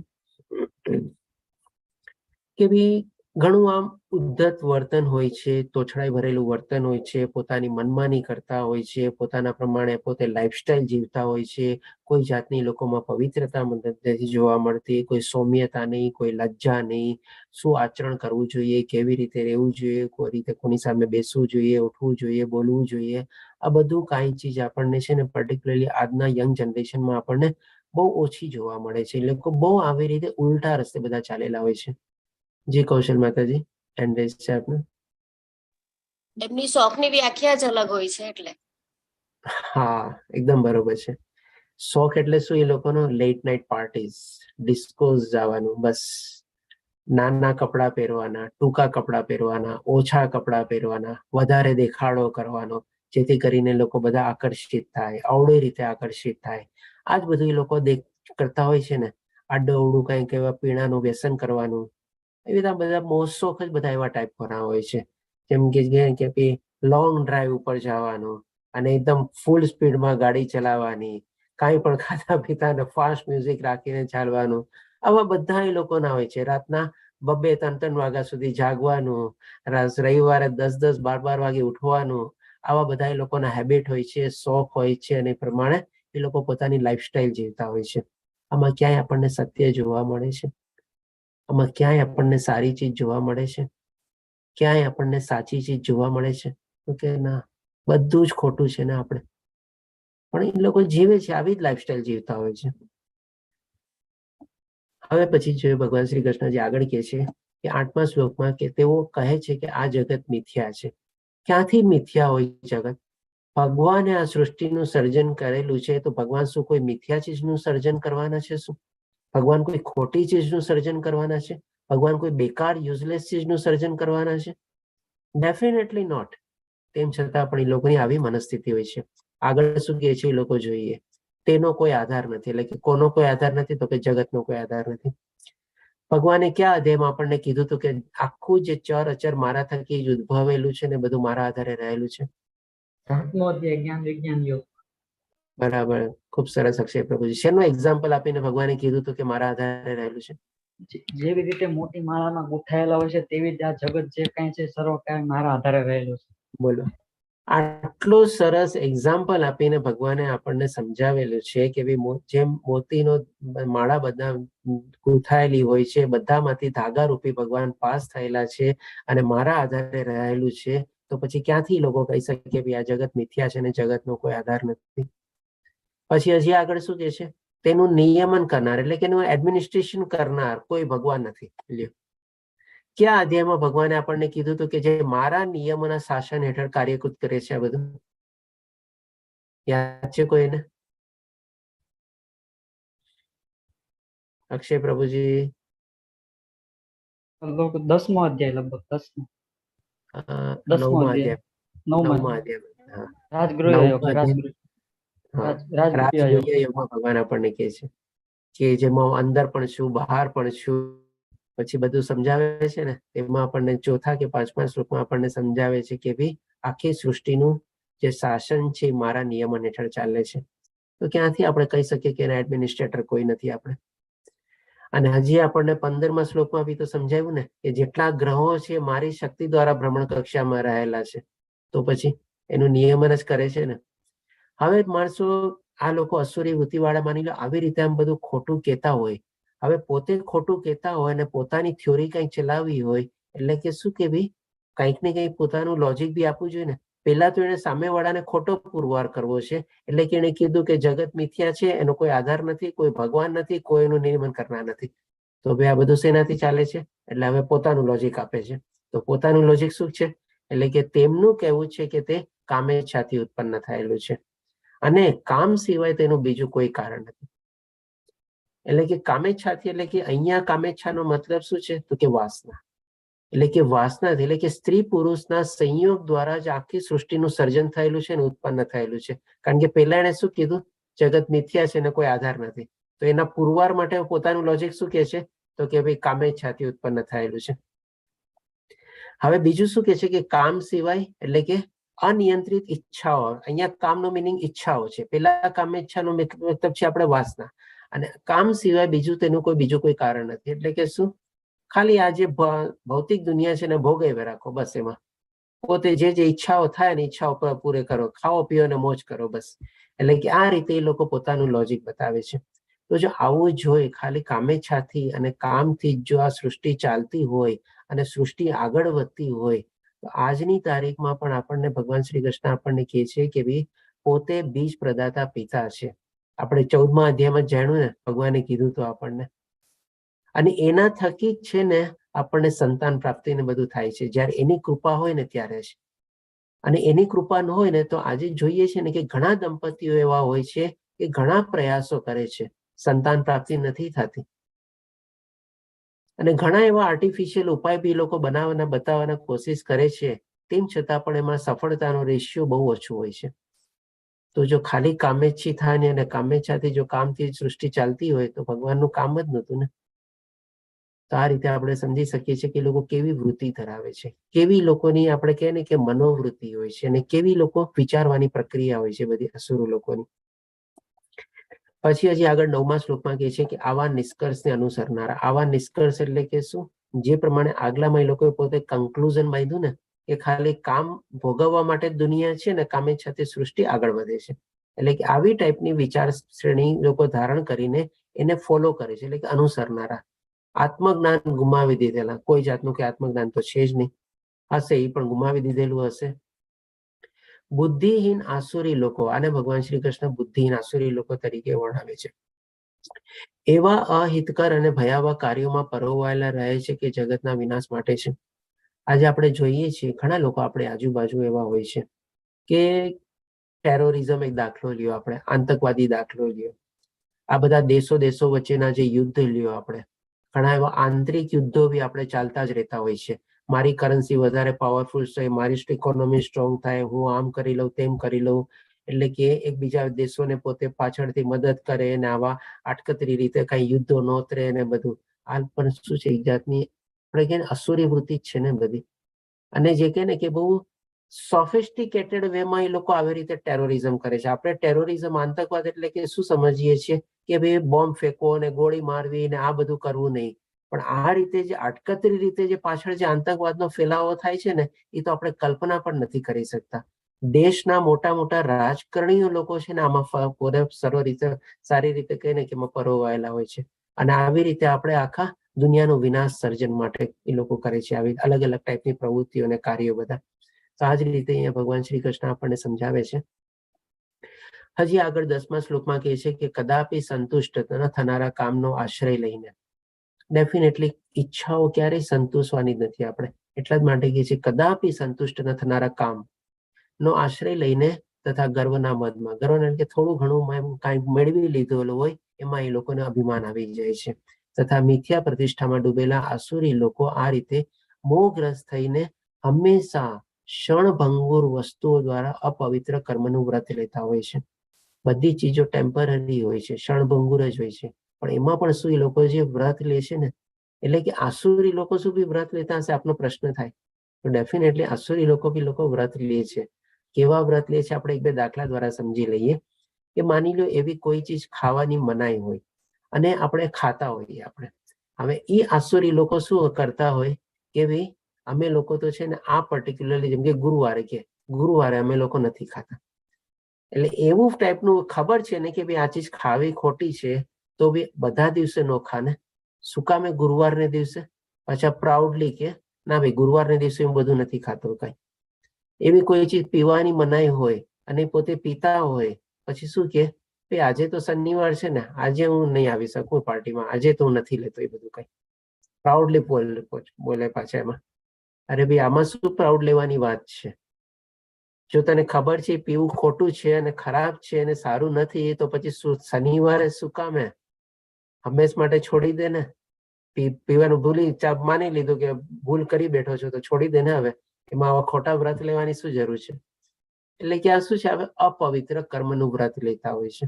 કે ભાઈ ઘણું આમ ઉદ્ધત વર્તન હોય છે, તોછડાઈ ભરેલું વર્તન હોય છે, પોતાની મનમાની કરતા હોય છે, પોતાના પ્રમાણે પોતે લાઈફસ્ટાઈલ જીવતા હોય છે. કોઈ જાતની લોકોમાં પવિત્રતા નથી જોવા મળતી, કોઈ સૌમ્યતા નહીં, કોઈ લજ્જા નહીં, શું આચરણ કરવું જોઈએ, કેવી રીતે રહેવું જોઈએ, કોઈ રીતે કોની સામે બેસવું જોઈએ, ઉઠવું જોઈએ, બોલવું જોઈએ, આ બધું કાંઈ ચીજ આપણને છે ને પર્ટિક્યુલરલી આજના યંગ જનરેશનમાં આપણને બહુ ઓછી જોવા મળે છે. એ લોકો બહુ આવી રીતે ઉલટા રસ્તે બધા ચાલેલા હોય છે. જી કૌશલ માતાજી હેન્ડ રેઝ છે આપનું. એમની શોખની વ્યાખ્યા જ અલગ હોય છે એટલે. હા એકદમ બરોબર છે. શોખ એટલે શું? એ લોકોનો લેટ નાઇટ પાર્ટીઝ, ડિસ્કોઝ જવાનું, બસ નાના કપડાં પહેરવાના, ટૂંકા કપડાં પહેરવાના, ઓછા કપડાં પહેરવાના, વધારે દેખાડો કરવાનો, જેથી કરીને લોકો બધા આકર્ષિત થાય, અવળી રીતે આકર્ષિત થાય. આ જ બધું એ લોકો કરતા હોય છે ને. આડું અવળું કંઈક એવા પીણાનું વ્યસન કરવાનું, એવી રીતે બધા મોજશોખ જ બધા એવા ટાઈપ ના હોય છે. જેમ કે લોંગ ડ્રાઈવ ઉપર જવાનું અને એકદમ ફૂલ સ્પીડમાં ગાડી ચલાવવાની, કાંઈ પણ ખાતા પીતા ફાસ્ટ મ્યુઝિક રાખીને ચાલવાનું, આવા બધા એ લોકો ના હોય છે. રાતના 2-3 વાગ્યા સુધી જાગવાનું, રવિવારે 10-12 વાગે ઉઠવાનું, આવા બધા એ લોકોના હેબિટ હોય છે, શોખ હોય છે, અને એ પ્રમાણે એ લોકો પોતાની લાઈફસ્ટાઈલ જીવતા હોય છે. આમાં ક્યાંય આપણને સત્ય જોવા મળે છે? આમાં ક્યાંય આપણને સારી ચીજ જોવા મળે છે? ક્યાંય આપણને સાચી ચીજ જોવા મળે છે? તો કે ના, બધું જ ખોટું છે ને આપણે. પણ એ લોકો જીવે છે, આવી જ લાઈફસ્ટાઈલ જીવતા હોય છે. હવે પછી જોઈએ ભગવાન શ્રી કૃષ્ણજી આગળ કહે છે કે 8મા શ્લોકમાં કે તેઓ કહે છે કે આ જગત મિથ્યા છે. ક્યાંથી મિથ્યા હોય જગત? ભગવાને આ સૃષ્ટિનું સર્જન કરેલું છે, તો ભગવાન શું કોઈ મિથ્યા ચીજનું સર્જન કરવાના છે? શું ભગવાન કોઈ ખોટી ચીજનું સર્જન કરવાના છે? ભગવાન કોઈ બેકાર યુઝલેસ ચીજનું સર્જન કરવાના છે? Definitely not. તેમ છતાં પણ એ લોકોની આવી મનસ્થિતિ હોય છે. આગળ શું કહે છે એ લોકો જોઈએ. તેનો કોઈ આધાર નથી. એટલે કે કોનો કોઈ આધાર નથી? તો કે જગતનો કોઈ આધાર નથી. ભગવાને ક્યાં અધ્યાયમાં આપણને કીધું હતું કે આખું જે ચર અચર મારા થકી જ ઉદ્ભવેલું છે ને બધું મારા આધારે રહેલું છે? 8મો અધ્યાય જ્ઞાન વિજ્ઞાન યોગ. બરાબર, ખૂબ સરસ અક્ષય પ્રભુજી. શેનું એક્ઝામ્પલ આપીને ભગવાને કીધું હતું કે મારા આધારે રહેલું છે? જેવી રીતે મોટી માળામાં ગૂંથાયેલા હોય છે તેવી જ આ જગત જે કાંઈ છે સર્વ કાંઈ મારા આધારે રહેલું છે. બોલો, આટલું સરસ એક્ઝામ્પલ આપીને ભગવાને આપણને સમજાવેલું છે કે જેમ મોતીનો માળા બધા ગૂંથાયેલી હોય છે, બધામાંથી ધાગા રૂપી ભગવાન પાસ થયેલા છે અને મારા આધારે રહેલું છે, તો પછી ક્યાંથી લોકો કહી શકે કે આ જગત મિથ્યા છે અને જગતનો કોઈ આધાર નથી? પછી હજી આગળ શું કે છે? તેનું નિયમન કરનાર એટલે કે એનું એડમિનિસ્ટ્રેશન કરનાર કોઈ ભગવાન નથી. લ્યો, ક્યાં અધ્યાયમાં ભગવાને આપણને કીધું હતું કે જે મારા નિયમોના શાસન હેઠળ કાર્યકૃત કરે છે? આ બધું યાદ છે કોઈને? અક્ષય પ્રભુજી. 10મો અધ્યાય લગભગ 10મો. 9મા અધ્યાય. 9મા અધ્યાય. રાજગૃહ યોગ. રાજગૃહ યોગમાં ભગવાન આપણને કહે છે કે જેમાં અંદર પણ છું, બહાર પણ છું. પછી બધું સમજાવે છે ને, એમાં આપણને 4થા કે 5મા શ્લોકમાં આપણને સમજાવે છે કે ભાઈ આખી સૃષ્ટિનું જે શાસન છે મારા નિયમન હેઠળ ચાલે છે. તો ક્યાંથી આપણે કહી શકીએ કે એના એડમિનિસ્ટ્રેટર કોઈ નથી આપણે? અને હજી આપણને 15મા શ્લોકમાં બી તો સમજાવ્યું ને કે જેટલા ગ્રહો છે મારી શક્તિ દ્વારા ભ્રમણ કક્ષામાં રહેલા છે. તો પછી એનું નિયમન જ કરે છે ને. હવે માણસો, આ લોકો અસુરી વૃત્તિવાળા માની લો આવી રીતે આમ બધું ખોટું કહેતા હોય. હવે પોતે ખોટું કહેતા હોય અને પોતાની થિયોરી કંઈક ચલાવવી હોય, એટલે કે શું કે ભાઈ કંઈક ને કંઈક પોતાનું લોજિક બી આપવું જોઈએ ને. પહેલા તો એને સામેવાળાને ખોટો પુરવાર કરવો છે. એટલે કે એને કીધું કે જગત મિથ્યા છે, એનો કોઈ આધાર નથી, કોઈ ભગવાન નથી, કોઈ એનું નિયમન કરનાર નથી. તો ભાઈ આ બધું શેનાથી ચાલે છે? એટલે હવે પોતાનું લોજિક આપે છે. તો પોતાનું લોજિક શું છે? એટલે કે તેમનું કહેવું છે કે તે કામેચ્છાથી ઉત્પન્ન થયેલું છે અને કામ સિવાય તેનું બીજું કોઈ કારણ નથી. એટલે કે કામેચ્છાથી એટલે કે અહીંયા કામેચ્છાનો મતલબ શું છે? તો કે વાસના. એટલે કે વાસનાથી એટલે કે સ્ત્રી પુરુષના સંયોગ દ્વારા જ આખી સૃષ્ટિનું સર્જન થયેલું છે અને ઉત્પન્ન થયેલું છે. કારણ કે પહેલા એને શું કીધું? જગત મિથ્યા છે અને કોઈ આધાર નથી. તો એના પુરવાર માટે પોતાનું લોજિક શું કે છે? તો કે ભાઈ કામેચ્છાથી ઉત્પન્ન થયેલું છે. હવે બીજું શું કે છે કે કામ સિવાય એટલે કે અનિયંત્રિત ઈચ્છાઓ. અહીંયા કામનો મિનિંગ ઈચ્છાઓ છે. પેલા કામેચ્છાનો મતલબ છે આપણે વાસના, અને કામ સિવાય બીજું તેનું બીજું કોઈ કારણ નથી. એટલે કે શું? ખાલી આ જે ભૌતિક દુનિયા છે ને ભોગવે રાખો, બસ. એમાં પોતે જે ઈચ્છાઓ થાય ને ઈચ્છાઓ પૂરે કરો, ખાઓ પીઓ અને મોજ કરો, બસ. એટલે કે આ રીતે એ લોકો પોતાનું લોજિક બતાવે છે. તો જો આવું જોઈ ખાલી કામેચ્છાથી અને કામથી જો આ સૃષ્ટિ ચાલતી હોય અને સૃષ્ટિ આગળ વધતી હોય, તો આજની તારીખમાં પણ આપણને ભગવાન શ્રી કૃષ્ણ આપણને કહે છે કે ભાઈ પોતે બીજ પ્રદાતા પિતા છે. આપણે 14મા અધ્યાયમાં જાણ્યું ને, ભગવાને કીધું તો આપણને, અને એના થકી જ છે ને આપણને સંતાન પ્રાપ્તિ ને બધું થાય છે. જ્યારે એની કૃપા હોય ને ત્યારે જ. અને એની કૃપા ન હોય ને તો આજે જોઈએ છે ને કે ઘણા દંપતીઓ એવા હોય છે કે ઘણા પ્રયાસો કરે છે, સંતાન પ્રાપ્તિ નથી થતી. અને ઘણા એવા આર્ટિફિશિયલ ઉપાય બી લોકો બતાવવાના કોશિશ કરે છે, તેમ છતાં પણ એમાં સફળતાનો રેશિયો બહુ ઓછો હોય છે. તો જો ખાલી કામેચ્છી થાય ને અને કામેચ્છાથી જો કામથી સૃષ્ટિ ચાલતી હોય તો ભગવાનનું કામ જ નહોતું ને. તો આ રીતે આપણે સમજી શકીએ છીએ કે લોકો કેવી વૃત્તિ ધરાવે છે, કેવી લોકોની આપણે કહે ને કે મનોવૃત્તિ હોય છે, અને કેવી લોકો વિચારવાની પ્રક્રિયા હોય છે બધી અસુરો લોકોની. પછી હજી આગળ 9મા શ્લોકમાં કહે છે કે આવા નિષ્કર્ષને અનુસરનારા. આવા નિષ્કર્ષ એટલે કે શું? જે પ્રમાણે આગલામાં એ લોકોએ પોતે કન્ક્લુઝન બાંધ્યું ને કે ખાલી કામ ભોગવવા માટે દુનિયા છે ને કામેચ્છાથી સૃષ્ટિ આગળ વધે છે. એટલે કે આવી ટાઈપની વિચાર શ્રેણી લોકો ધારણ કરીને એને ફોલો કરે છે, એટલે કે અનુસરનારા. આત્મજ્ઞાન ગુમાવી દીધેલા. કોઈ જાતનું કે આત્મજ્ઞાન તો છે જ નહીં. હશે એ પણ ગુમાવી દીધેલું હશે. બુદ્ધિહીન આસુરી લોકો, આને ભગવાન શ્રી કૃષ્ણ બુદ્ધિહીન આસુરી લોકો તરીકે વર્ણવે છે. એવા અહિતકર અને ભયાવહ કાર્યોમાં પરોવાયેલા રહે છે કે જગતના વિનાશ માટે છે. આજે આપણે જોઈએ છીએ ઘણા લોકો આપણી આજુબાજુ એવા હોય છે કે ટેરોરિઝમ એક દાખલો લ્યો, આપણે આતંકવાદી દાખલો લ્યો, આ બધા દેશો વચ્ચેના જે યુદ્ધ લ્યો, આપણે ઘણા એવા આંતરિક યુદ્ધો બી આપણે ચાલતા જ રહેતા હોય છે. મારી કરન્સી વધારે પાવરફુલ છે, મારી ઇકોનોમી સ્ટ્રોંગ થાય, હું આમ કરી લઉં તેમ કરી લઉં. એટલે કે એકબીજા દેશોને પોતે પાછળથી મદદ કરે અને આવા આટકતરી રીતે કઈ યુદ્ધો નોતરે ને બધું. આ પણ શું છે? એક જાતની આપણે કે અસુરી વૃત્તિ જ છે ને બધી. અને જે કે ને કે બહુ સોફિસ્ટિકેટેડ વેમાં એ લોકો આવી રીતે ટેરોરિઝમ કરે છે. આપણે ટેરોરિઝમ, આતંકવાદ એટલે કે શું સમજીએ છીએ કે ભાઈ બોમ્બ ફેંકો અને ગોળી મારવી ને આ બધું કરવું નહીં. પણ આ રીતે જે આટકતરી રીતે જે પાછળ જે આતંકવાદનો ફેલાવો થાય છે ને, એ તો આપણે કલ્પના પણ નથી કરી શકતા. દેશના મોટા રાજકારણીઓ લોકો છે ને આમાં સારી રીતે કહીને કે પરોવાયેલા હોય છે. અને આવી રીતે આપણે આખા દુનિયાનું વિનાશ સર્જન માટે એ લોકો કરે છે આવી અલગ અલગ ટાઈપની પ્રવૃત્તિઓ અને કાર્યો બધા. તો આ જ રીતે અહીંયા ભગવાન શ્રી કૃષ્ણ આપણને સમજાવે છે. હજી આગળ 10મા શ્લોકમાં કહે છે કે કદાપી સંતુષ્ટ ન થનારા કામનો આશ્રય લઈને. ડેફિનેટલી ઈચ્છાઓ ક્યારેય સંતોષવાની નથી આપણે. એટલા જ માટે કહે છે કદાપી સંતુષ્ટ ન થનારા કામ નો આશ્રય લઈને તથા ગર્વના મદમાં. ગર્વ કે થોડું ઘણું કાંઈ મેળવી લીધેલું હોય એમાં એ લોકોને અભિમાન આવી જાય છે. તથા મિથ્યા પ્રતિષ્ઠામાં ડૂબેલા આસુરી લોકો આ રીતે મોહગ્રસ્ત થઈને હંમેશા ક્ષણભંગુર વસ્તુઓ દ્વારા અપવિત્ર કર્મનું વ્રત લેતા હોય છે. બધી ચીજો ટેમ્પરરી હોય છે, ક્ષણભંગુર જ હોય છે. પણ એમાં પણ શું, એ લોકો જે વ્રત લે છે ને, એટલે કે આસુરી લોકો શું બી વ્રત લેતા હશે? આપનો પ્રશ્ન થાય. તો ડેફિનેટલી આસુરી લોકો વ્રત લે છે. કેવા વ્રત લે છે આપણે એક બે દાખલા દ્વારા સમજી લઈએ. કે માની લો એવી કોઈ ચીજ ખાવાની મનાઈ હોય અને આપણે ખાતા હોઈએ આપણે. હવે એ આસુરી લોકો શું કરતા હોય કે ભાઈ અમે લોકો તો છે ને આ પર્ટિક્યુલરલી, જેમ કે ગુરુવારે અમે લોકો નથી ખાતા. એટલે એવું ટાઈપનું ખબર છે ને કે ભાઈ આ ચીજ ખાવી ખોટી છે, તો બી બધા દિવસે નો ખાને. શું કામે ગુરુવારને દિવસે? પાછા પ્રાઉડલી કે ના ભાઈ ગુરુવારને દિવસે હું બધું નથી ખાતો કઈ. એવી કોઈ ચીજ પીવાની મનાઈ હોય અને પોતે પીતા હોય, પછી શું કે ભાઈ આજે તો શનિવાર છે ને, આજે હું નહીં આવી શકું પાર્ટીમાં, આજે તો હું નથી લેતો એ બધું કઈ. પ્રાઉડલી બોલે પાછા એમાં. અરે ભાઈ આમાં શું પ્રાઉડ લેવાની વાત છે? જો તને ખબર છે પીવું ખોટું છે અને ખરાબ છે અને સારું નથી, તો પછી શનિવારે શું કામ હે? હંમેશ માટે છોડી દે ને. પીવાનું ભૂલી માની લીધું કે ભૂલ કરી બેઠો છો તો છોડી દે ને. હવે એમાં આવા ખોટા વ્રત લેવાની શું જરૂર છે? એટલે કે આ શું છે, હવે અપવિત્ર કર્મનું વ્રત લેતા હોય છે.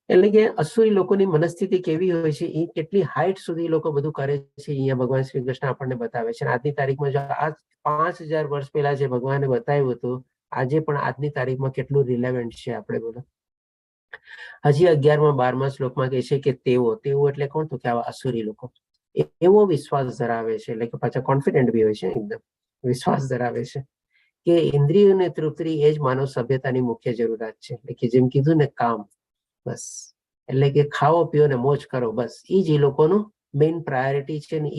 એટલે કે અસુરી લોકોની મનસ્થિતિ કેવી હોય છે, એ કેટલી હાઈટ સુધી લોકો બધું કરે છે, અહીંયા ભગવાન શ્રી કૃષ્ણ આપણને બતાવે છે. આજની તારીખમાં જો આ 5000 વર્ષ પહેલા જે ભગવાને બતાવ્યું હતું, આજે પણ આજની તારીખમાં કેટલું રિલેવન્ટ છે આપણે બોલો. હજી 11માં 12મા શ્લોકમાં કહે છે કે તેઓ એટલે કોણ? તો કે આવા અસુરી લોકો એવો વિશ્વાસ ધરાવે છે, એટલે કે પાછા કોન્ફિડન્ટ બી હોય છે, એકદમ વિશ્વાસ ધરાવે છે કે ઇન્દ્રિયોને તૃપ્તિ એ જ માનવ સભ્યતાની મુખ્ય જરૂરિયાત છે. એટલે કે જેમ કીધું ને, કામ, બસ એટલે કે ખાઓ પીઓ ને મોજ કરો, બસ એ જ એ લોકોનું મેઇન પ્રાયોરિટી છે ને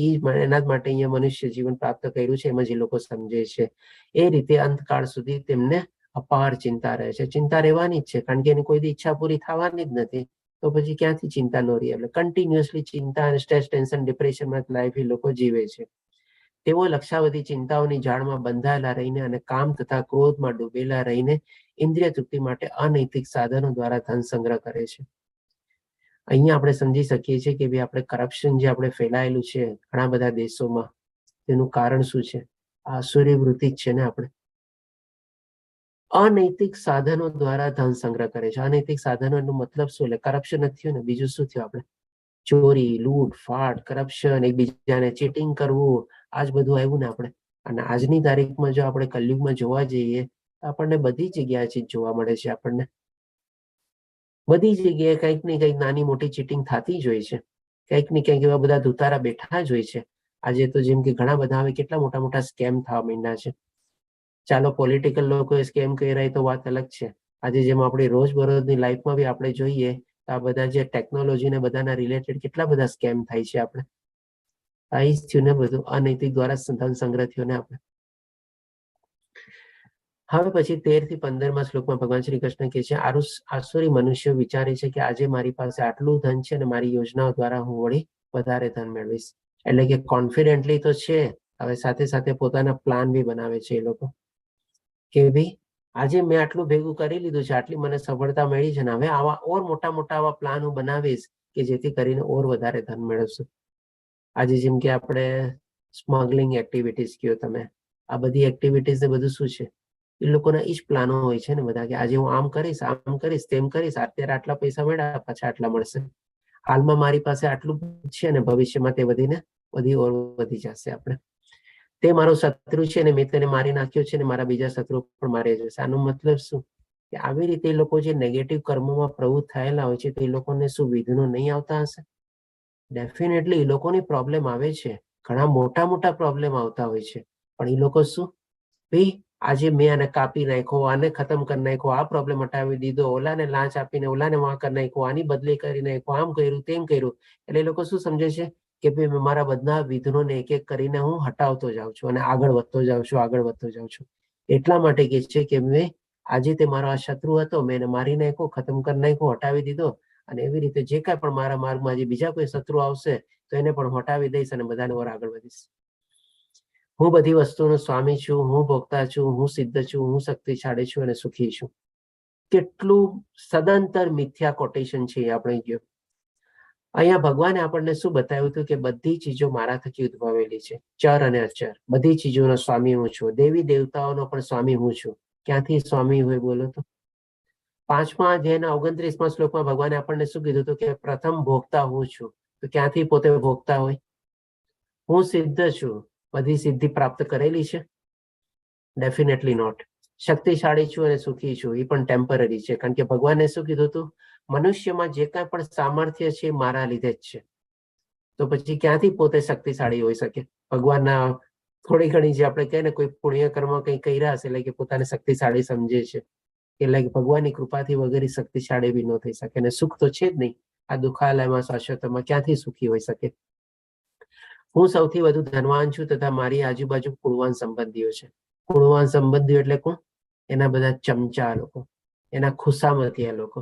એના જ માટે અહીંયા મનુષ્ય જીવન પ્રાપ્ત કર્યું છે, એમાં જે લોકો સમજે છે. એ રીતે અંતકાળ સુધી તેમને અપાર ચિંતા રહે છે. ચિંતા રહેવાની જ છે, કારણ કે એની કોઈ ઈચ્છા પૂરી થવાની જ નથી, તો પછી ક્યાંથી ચિંતા ન રહી? એટલે કન્ટિન્યુઅસલી ચિંતા અને સ્ટ્રેસ, ટેન્શન, ડિપ્રેશનમાં લાઈફ એ લોકો જીવે છે. તેઓ લક્ષાવધી ચિંતાઓની જાળમાં બંધાયેલા રહીને અને કામ તથા ક્રોધમાં ડૂબેલા રહીને ઇન્દ્રિય તૃપ્તિ માટે અનૈતિક સાધનો દ્વારા ધન સંગ્રહ કરે છે. અહીંયા આપણે સમજી શકીએ છીએ કે ભાઈ આપણે કરપ્શન જે આપણે ફેલાયેલું છે ઘણા બધા દેશોમાં, તેનું કારણ શું છે? આ આસુરી વૃત્તિ જ છે ને. આપણે અનૈતિક સાધનો દ્વારા ધન સંગ્રહ કરે છે. અનૈતિક સાધનો નો મતલબ શું? એટલે કરપ્શન જ થયું ને, બીજું શું થયું? આપણે ચોરી, લૂંટ, ફાટ, કરપ્શન, એકબીજાને ચીટિંગ કરવું, આજ બધું આવ્યું ને આપણે. અને આજની તારીખમાં જો આપણે કલયુગમાં જોવા જઈએ તો આપણને બધી જગ્યાએ ચીજ જોવા મળે છે. આપણને બધી જગ્યાએ કંઈક ને કંઈક નાની મોટી ચીટિંગ થતી જ હોય છે. કંઈક ને કંઈક એવા બધા ધુતારા બેઠા જ હોય છે. આજે તો જેમ કે ઘણા બધા હવે કેટલા મોટા મોટા સ્કેમ થવા માંડ્યા છે. ચાલો પોલિટિકલ લોકો સ્કેમ કહી રહ્યા તો વાત અલગ છે. આજે જેમ આપણી રોજબરોજની લાઈફમાં બી આપણે જોઈએ તો આ બધા જે ટેકનોલોજી ને બધાના રિલેટેડ કેટલા બધા સ્કેમ થાય છે. આપણે આ જ થયું ને બધું, અનૈતિક દ્વારા ધન સંગ્રહ થયો ને આપણે. હવે પછી 13 થી 15મા શ્લોકમાં ભગવાન શ્રી કૃષ્ણ કહે છે, આસુરી મનુષ્યો વિચારે છે કે આજે મારી પાસે આટલું ધન છે અને મારી યોજનાઓ દ્વારા હું વળી વધારે ધન મેળવીશ. એટલે કે કોન્ફિડન્ટલી તો છે, હવે સાથે સાથે પોતાના પ્લાન બી બનાવે છે એ લોકો કે ભાઈ આજે મેં આટલું ભેગું કરી લીધું છે, આટલી મને સફળતા મળી છે ને, હવે આવા ઓર મોટા મોટા આવા પ્લાન હું બનાવીશ કે જેથી કરીને ઓર વધારે ધન મેળવશું. આજે જેમ કે આપણે સ્મગલિંગ એક્ટિવિટીઝ કયો તમે, આ બધી એક્ટિવિટીઝ ને બધું શું છે? એ લોકોના એ જ પ્લાનો હોય છે ને બધા, કે આજે હું આમ કરીશ, તેમ કરીશ, અત્યારે આટલા પૈસા મળ્યા, પાછા આટલા મળશે. હાલમાં મારી પાસે આટલું છે ને ભવિષ્યમાં તે વધીને વધી જશે. આપણે તે મારો શત્રુ છે ને મેં તેને મારી નાખ્યો છે ને મારા બીજા શત્રુ પણ મારી જશે. આનો મતલબ શું? કે આવી રીતે એ લોકો જે નેગેટિવ કર્મોમાં પ્રવૃત્ત થયેલા હોય છે તો એ લોકોને શું વિઘ્નો નહીં આવતા હશે? ડેફિનેટલી એ લોકોની પ્રોબ્લેમ આવે છે, ઘણા મોટા મોટા પ્રોબ્લેમ આવતા હોય છે, પણ એ લોકો શું, ભાઈ આજે મેં આને કાપી નાખ્યો, આને ખતમ કરી નાખ્યો, આ પ્રોબ્લેમ હટાવી દીધો, ઓલાને લાંચ આપીને ઓલાને વાં કરી નાખ્યો, આની બદલી કરી નાખ્યો, આમ કર્યું તેમ કર્યું. એટલે એ લોકો શું સમજે છે કે ભાઈ મારા બધા વિઘ્નોને એક એક કરીને હું હટાવતો જાઉં છું અને આગળ વધતો જાઉં છું. એટલા માટે કે છે કે મેં આજે તે મારો આ શત્રુ હતો, મેં એને મારી નાખ્યો, ખતમ કરી નાખ્યો, હટાવી દીધો, અને એવી રીતે જે કાંઈ પણ મારા માર્ગમાં જે બીજા કોઈ શત્રુ આવશે તો એને પણ હટાવી દઈશ અને બધાને ઓર આગળ વધીશ. હું બધી વસ્તુનો સ્વામી છું, હું ભોગતા છું, હું સિદ્ધ છું, હું શક્તિશાળી છું અને સુખી છું. કેટલું સદંતર મિથ્યા કોટેશન છે આપણે ગયો. અહીંયા ભગવાને આપણને શું બતાવ્યું હતું કે બધી ચીજો મારા થકી ઉદ્ભવેલી છે, ચર અને અચર, બધી ચીજોનો સ્વામી હું છું. દેવી દેવતાઓનો પણ સ્વામી હું છું. ક્યાંથી સ્વામી હોય બોલો તો? 5મા અધ્યાયના 29મા શ્લોકમાં ભગવાને આપણને શું કીધું હતું કે પ્રથમ ભોગતા હું છું. તો ક્યાંથી પોતે ભોગતા હોય? હું સિદ્ધ છું, બધી સિદ્ધિ પ્રાપ્ત કરેલી છે? Definitely not. શક્તિશાળી છું અને સુખી છું, એ પણ ટેમ્પરરી છે, કારણ કે ભગવાને શું કીધું હતું? મનુષ્યમાં જે કાંઈ પણ સામર્થ્ય છે મારા લીધે જ છે. તો પછી ક્યાંથી પોતે શક્તિશાળી હોઈ શકે? ભગવાનના થોડી ઘણી જે આપણે કહીએ ને કોઈ પુણ્ય કર્મ કંઈ કર્યા હશે એટલે કે પોતાને શક્તિશાળી સમજે છે, એટલે કે ભગવાનની કૃપાથી વગેરે શક્તિશાળી બી ન થઈ શકે. અને સુખ તો છે જ નહીં. આ દુઃખાલયમાં શાશ્વતમાં ક્યાંથી સુખી હોઈ શકે? હું સૌથી વધુ ધનવાન છું તથા મારી આજુબાજુ ગુણવાન સંબંધીઓ છે. ગુણવાન સંબંધીઓ એટલે કોણ? એના બધા ચમચા લોકો, એના ખુશામતી એ લોકો.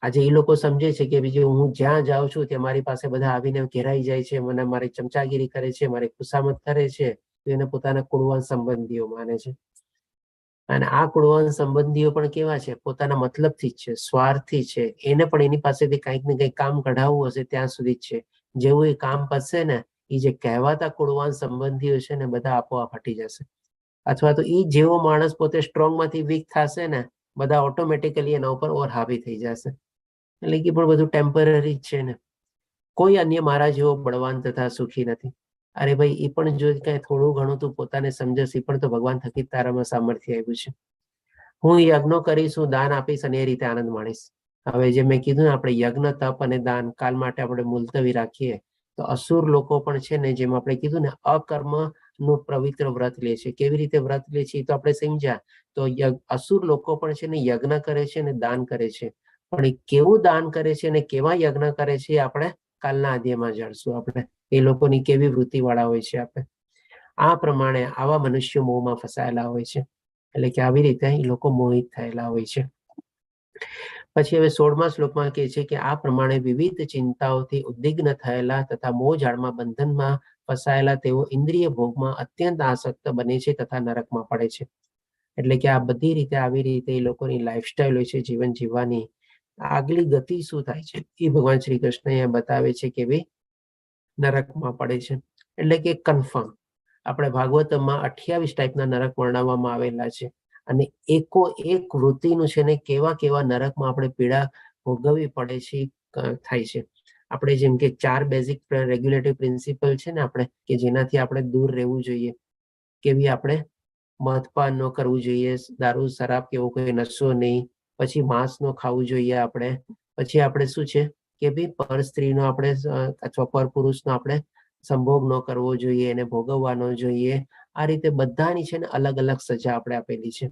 આજે એ લોકો સમજે છે કે બીજું હું જ્યાં જાઉં છું ત્યાં મારી પાસે બધા આવીને ઘેરાઈ જાય છે, મને મારી ચમચાગીરી કરે છે, મારી ખુશામત કરે છે, તો એને પોતાના કુળવાન સંબંધીઓ માને છે. અને આ કુળવાન સંબંધીઓ પણ કેવા છે? પોતાના મતલબથી જ છે, સ્વાર્થી છે. એને પણ એની પાસેથી કંઈક ને કંઈક કામ કઢાવવું હશે ત્યાં સુધી જ છે. જેવું એ કામ પતશે ને, એ જે કહેવાતા કુળવાન સંબંધીઓ છે ને બધા આપોઆપ હટી જશે. અથવા તો એ જેવો માણસ પોતે સ્ટ્રોંગ માંથી વીક થશે ને, બધા ઓટોમેટિકલી એના ઉપર ઓર હાવી થઈ જશે. એટલે કે પણ બધું ટેમ્પરરી છે ને. કોઈ અન્ય મારા જેવો બળવાન તથા સુખી નથી. અરે ભાઈ, એ પણ જો કઈ થોડું ઘણું તું પોતાને સમજસ, એ પણ તો ભગવાન થકી તારામાં સામર્થ્ય આવ્યું છે. હું યજ્ઞો કરીશ, હું દાન આપીશ અને એ રીતે આનંદ માણીશ. હવે જે મેં કીધું ને, આપણે યજ્ઞ, તપ અને દાન કાલ માટે આપણે મુલતવી રાખીએ. તો અસુર લોકો પણ છે ને, જેમ આપણે કીધું ને, અકર્મ નું પવિત્ર વ્રત લે છે. કેવી રીતે વ્રત લે છે એ તો આપણે સમજ્યા. તો અસુર લોકો પણ છે ને યજ્ઞ કરે છે અને દાન કરે છે. પણ એ કેવું દાન કરે છે અને કેવા યજ્ઞ કરે છે આપણે કાલના અધ્યાયમાં જાણશું. આપણે એ લોકોની કેવી વૃત્તિ વાળા હોય છે. આપણે આ પ્રમાણે આવા મનુષ્યો મોહમાં ફસાયેલા હોય છે. એટલે કે આવી રીતે એ લોકો મોહિત થયેલા હોય છે. પછી હવે 16મા શ્લોકમાં કહે છે કે આ પ્રમાણે વિવિધ ચિંતાઓથી ઉદ્વિગ્ન થયેલા તથા મોહજાળમાં બંધનમાં ફસાયેલા તેઓ ઇન્દ્રિય ભોગમાં અત્યંત આસક્ત બને છે તથા નરકમાં પડે છે. એટલે કે આ બધી રીતે આવી રીતે એ લોકોની લાઈફસ્ટાઈલ હોય છે જીવન જીવવાની. આગલી ગતિ શું થાય છે એ ભગવાન શ્રી કૃષ્ણ અહીંયા બતાવે છે કે ભાઈ નરકમાં પડે છે. એટલે કે કન્ફર્મ આપણે ભાગવતમાં 28 ટાઈપના નરક વર્ણવવામાં આવેલા છે. અને એકો એક વૃત્તિનું છે ને કેવા કેવા નરકમાં આપણે પીડા ભોગવવી પડે છે થાય છે. આપણે જેમ કે 4 બેઝિક રેગ્યુલેટરી પ્રિન્સિપલ છે ને આપણે, કે જેનાથી આપણે દૂર રહેવું જોઈએ. કેવી આપણે મદપાન ન કરવું જોઈએ, દારૂ શરાબ કેવો કોઈ નશો નહીં, પછી માંસ ન ખાવું જોઈએ આપણે. પછી આપણે શું છે કે ભાઈ પર સ્ત્રીનો આપણે અથવા પર પુરુષનો આપણે સંભોગ ન કરવો જોઈએ, એને ભોગવવાનો જોઈએ. આ રીતે બધાની છે ને અલગ અલગ સજા આપણે આપેલી છે.